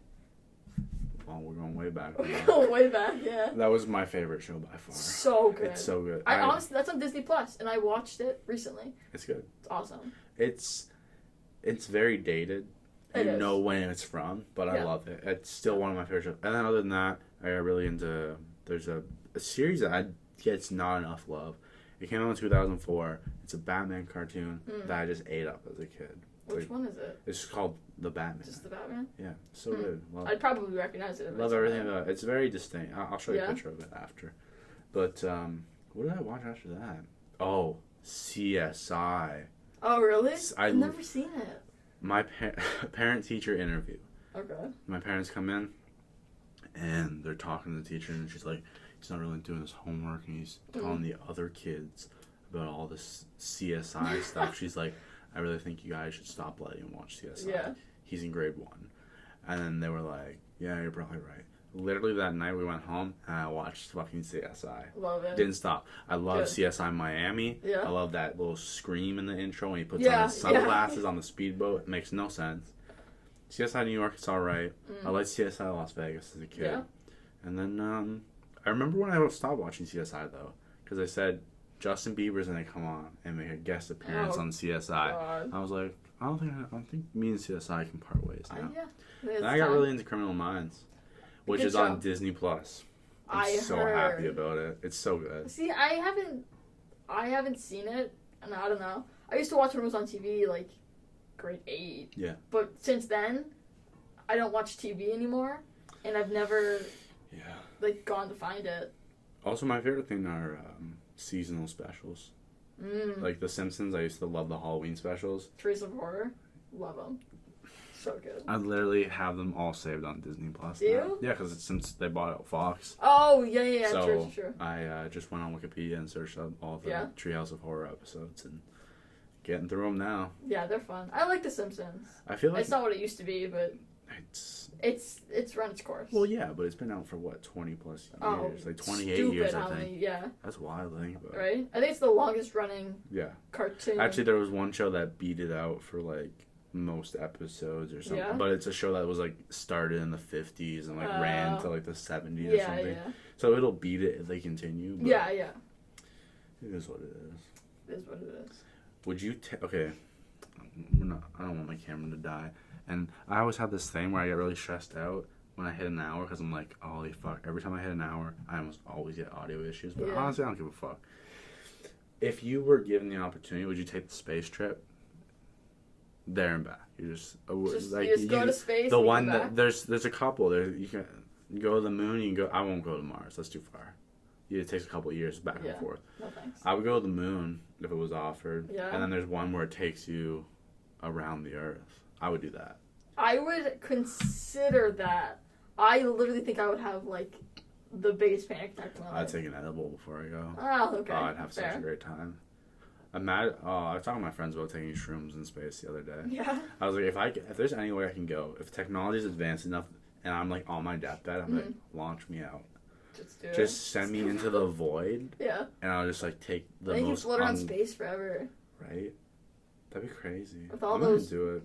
Speaker 2: Oh, we're going way back.
Speaker 1: We're going way back, yeah.
Speaker 2: That was my favorite show by far.
Speaker 1: So good.
Speaker 2: It's so good.
Speaker 1: I honestly, that's on Disney Plus, and I watched it recently.
Speaker 2: It's good.
Speaker 1: It's awesome.
Speaker 2: It's very dated. You know when it's from, but I love it. It's still one of my favorite shows. And then other than that, I got really into. There's a series that gets not enough love. It came out in 2004. It's a Batman cartoon that I just ate up as a kid.
Speaker 1: Which one is it?
Speaker 2: It's called The Batman.
Speaker 1: Just The Batman?
Speaker 2: Yeah, so good.
Speaker 1: I'd probably recognize it.
Speaker 2: Love everything about it. It's very distinct. I'll show you a picture of it after. But what did I watch after that? Oh, CSI.
Speaker 1: Oh, really? I've never seen it.
Speaker 2: My parent-teacher interview.
Speaker 1: Okay.
Speaker 2: My parents come in, and they're talking to the teacher, and she's like, he's not really doing his homework, and he's telling the other kids about all this CSI stuff. She's like, I really think you guys should stop letting him watch CSI.
Speaker 1: Yeah.
Speaker 2: He's in grade 1. And then they were like, yeah, you're probably right. Literally that night we went home and I watched fucking CSI.
Speaker 1: Love it.
Speaker 2: Didn't stop. I love CSI Miami.
Speaker 1: Yeah.
Speaker 2: I love that little scream in the intro when he puts on his sunglasses on the speedboat. It makes no sense. CSI New York, it's alright. I liked CSI Las Vegas as a kid. Yeah. And then I remember when I stopped watching CSI though. Because I said, Justin Bieber's gonna come on and make a guest appearance on CSI. God. I was like, I don't think me and CSI can part ways now. And I got really into Criminal Minds, which is on Disney Plus. I'm so happy about it. It's so good.
Speaker 1: See, I haven't seen it, and I don't know. I used to watch when it was on TV, like grade 8.
Speaker 2: Yeah.
Speaker 1: But since then, I don't watch TV anymore, and I've never like gone to find it.
Speaker 2: Also, my favorite thing are seasonal specials. Like The Simpsons, I used to love the Halloween specials.
Speaker 1: Trees of Horror, love them. So good.
Speaker 2: I literally have them all saved on Disney Plus.
Speaker 1: Do you?
Speaker 2: Yeah, because since they bought out Fox.
Speaker 1: Oh, yeah,
Speaker 2: so
Speaker 1: true.
Speaker 2: I just went on Wikipedia and searched up all the Treehouse of Horror episodes and getting through them now.
Speaker 1: Yeah, they're fun. I like The Simpsons.
Speaker 2: I feel like
Speaker 1: it's not what it used to be, but it's run its course.
Speaker 2: Well, yeah, but it's been out for what, 20 plus years, like 28 years, I think.
Speaker 1: Yeah,
Speaker 2: that's wild to think about.
Speaker 1: Right? I think it's the longest running. Cartoon.
Speaker 2: Actually, there was one show that beat it out for like most episodes or something, but it's a show that was like started in the 50s and like ran to like the 70s or something. Yeah. So it'll beat it if they continue. But
Speaker 1: yeah.
Speaker 2: It is what it is.
Speaker 1: It is what it is.
Speaker 2: Would you okay? I don't want my camera to die. And I always have this thing where I get really stressed out when I hit an hour because I'm like, holy fuck. Every time I hit an hour, I almost always get audio issues. But honestly, I don't give a fuck. If you were given the opportunity, would you take the space trip? There and back. You just like
Speaker 1: you just go to space.
Speaker 2: The one that there's a couple. You can go to the moon. You can go. I won't go to Mars. That's too far. It takes a couple of years back and forth.
Speaker 1: No thanks.
Speaker 2: I would go to the moon if it was offered.
Speaker 1: Yeah.
Speaker 2: And then there's one where it takes you around the Earth. I would do that.
Speaker 1: I would consider that. I literally think I would have like the biggest panic attack.
Speaker 2: I'd take an edible before I go.
Speaker 1: Oh, okay.
Speaker 2: Oh, I'd have such a great time. I was talking to my friends about taking shrooms in space the other day.
Speaker 1: Yeah.
Speaker 2: I was like, if there's any way I can go, if technology is advanced enough and I'm like on my deathbed, I'm like, launch me out. Just send me into the void.
Speaker 1: Yeah.
Speaker 2: And I'll just like take the
Speaker 1: then
Speaker 2: most.
Speaker 1: You can float around space forever.
Speaker 2: Right. That'd be crazy.
Speaker 1: With all those do it.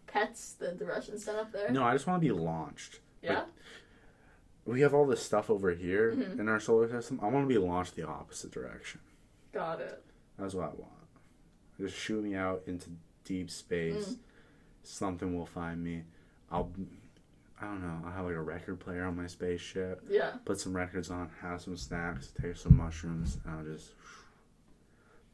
Speaker 1: Pets that the Russians sent up there.
Speaker 2: No, I just want to be launched.
Speaker 1: Yeah.
Speaker 2: Like, we have all this stuff over here in our solar system. I want to be launched the opposite direction.
Speaker 1: Got it.
Speaker 2: That's what I want. Just shoot me out into deep space. Something will find me. I don't know. I'll have like a record player on my spaceship.
Speaker 1: Yeah.
Speaker 2: Put some records on, have some snacks, take some mushrooms, and I'll just...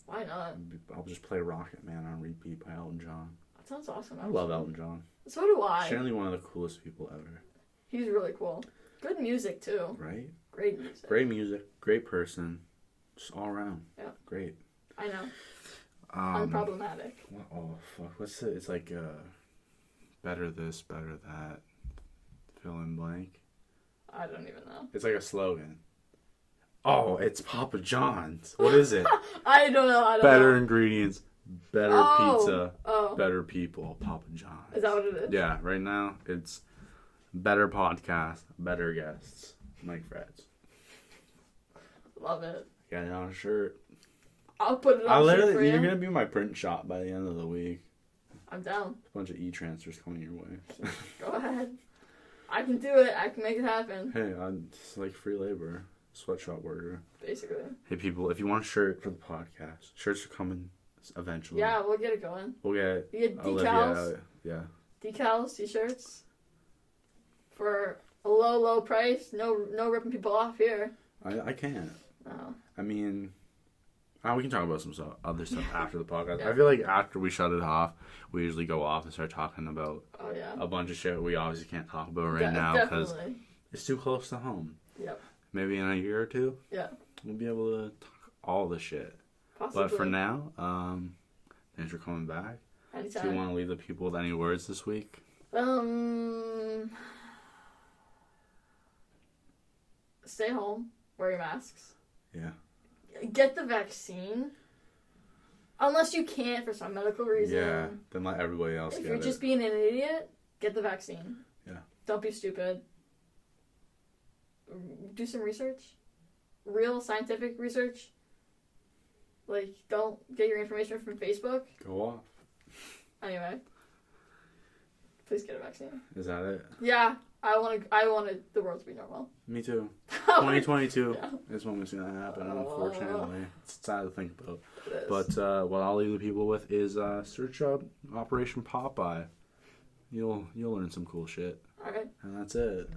Speaker 1: Why not?
Speaker 2: I'll just play Rocket Man on repeat by Elton John.
Speaker 1: That sounds awesome.
Speaker 2: I love Elton John.
Speaker 1: So do I.
Speaker 2: Generally one of the coolest people ever.
Speaker 1: He's really cool. Good music, too.
Speaker 2: Right?
Speaker 1: Great music.
Speaker 2: Great music. Great person. Just all around.
Speaker 1: Yeah.
Speaker 2: Great.
Speaker 1: I know. Unproblematic.
Speaker 2: Oh, fuck. What's it? It's like, better this, better that. Fill in blank.
Speaker 1: I don't even know.
Speaker 2: It's like a slogan. Oh, it's Papa John's. What is it?
Speaker 1: I don't know.
Speaker 2: Better ingredients, better pizza, better people. Papa John's.
Speaker 1: Is that what it is?
Speaker 2: Yeah, right now it's better podcast, better guests. Mike Fred's.
Speaker 1: Love it.
Speaker 2: Got it on a shirt.
Speaker 1: I'll put it on shirt for you.
Speaker 2: You're going to be my print shop by the end of the week.
Speaker 1: I'm down.
Speaker 2: A bunch of e-transfers coming your way.
Speaker 1: Go ahead. I can do it. I can make it happen.
Speaker 2: Hey, it's like free labor. Sweatshop worker.
Speaker 1: Basically.
Speaker 2: Hey, people, if you want a shirt for the podcast, shirts are coming eventually.
Speaker 1: Yeah, we'll get it going.
Speaker 2: We'll get
Speaker 1: decals.
Speaker 2: Olivia, yeah.
Speaker 1: Decals, t-shirts. For a low price. No ripping people off here.
Speaker 2: I can't.
Speaker 1: No.
Speaker 2: I mean, we can talk about some other stuff after the podcast.
Speaker 1: Yeah.
Speaker 2: I feel like after we shut it off, we usually go off and start talking about
Speaker 1: a
Speaker 2: bunch of shit we obviously can't talk about right now because it's too close to home.
Speaker 1: Yep.
Speaker 2: Maybe in a year or two, we'll be able to talk all the shit.
Speaker 1: Possibly.
Speaker 2: But for now, thanks for coming back.
Speaker 1: Anytime.
Speaker 2: Do you want to leave the people with any words this week?
Speaker 1: Stay home. Wear your masks.
Speaker 2: Yeah.
Speaker 1: Get the vaccine. Unless you can't for some medical reason.
Speaker 2: Yeah, then let everybody else get it.
Speaker 1: If you're just being an idiot, get the vaccine.
Speaker 2: Yeah.
Speaker 1: Don't be stupid. Do some research. Real scientific research. Like, don't get your information from Facebook.
Speaker 2: Go off. Anyway.
Speaker 1: Please get a vaccine.
Speaker 2: Is that it?
Speaker 1: Yeah. I wanted the world to be normal.
Speaker 2: Me too. 2022 is when we're going to happen, unfortunately. It's sad to think about. But what I'll leave the people with is search up Operation Popeye. You'll learn some cool shit.
Speaker 1: Alright.
Speaker 2: And that's it.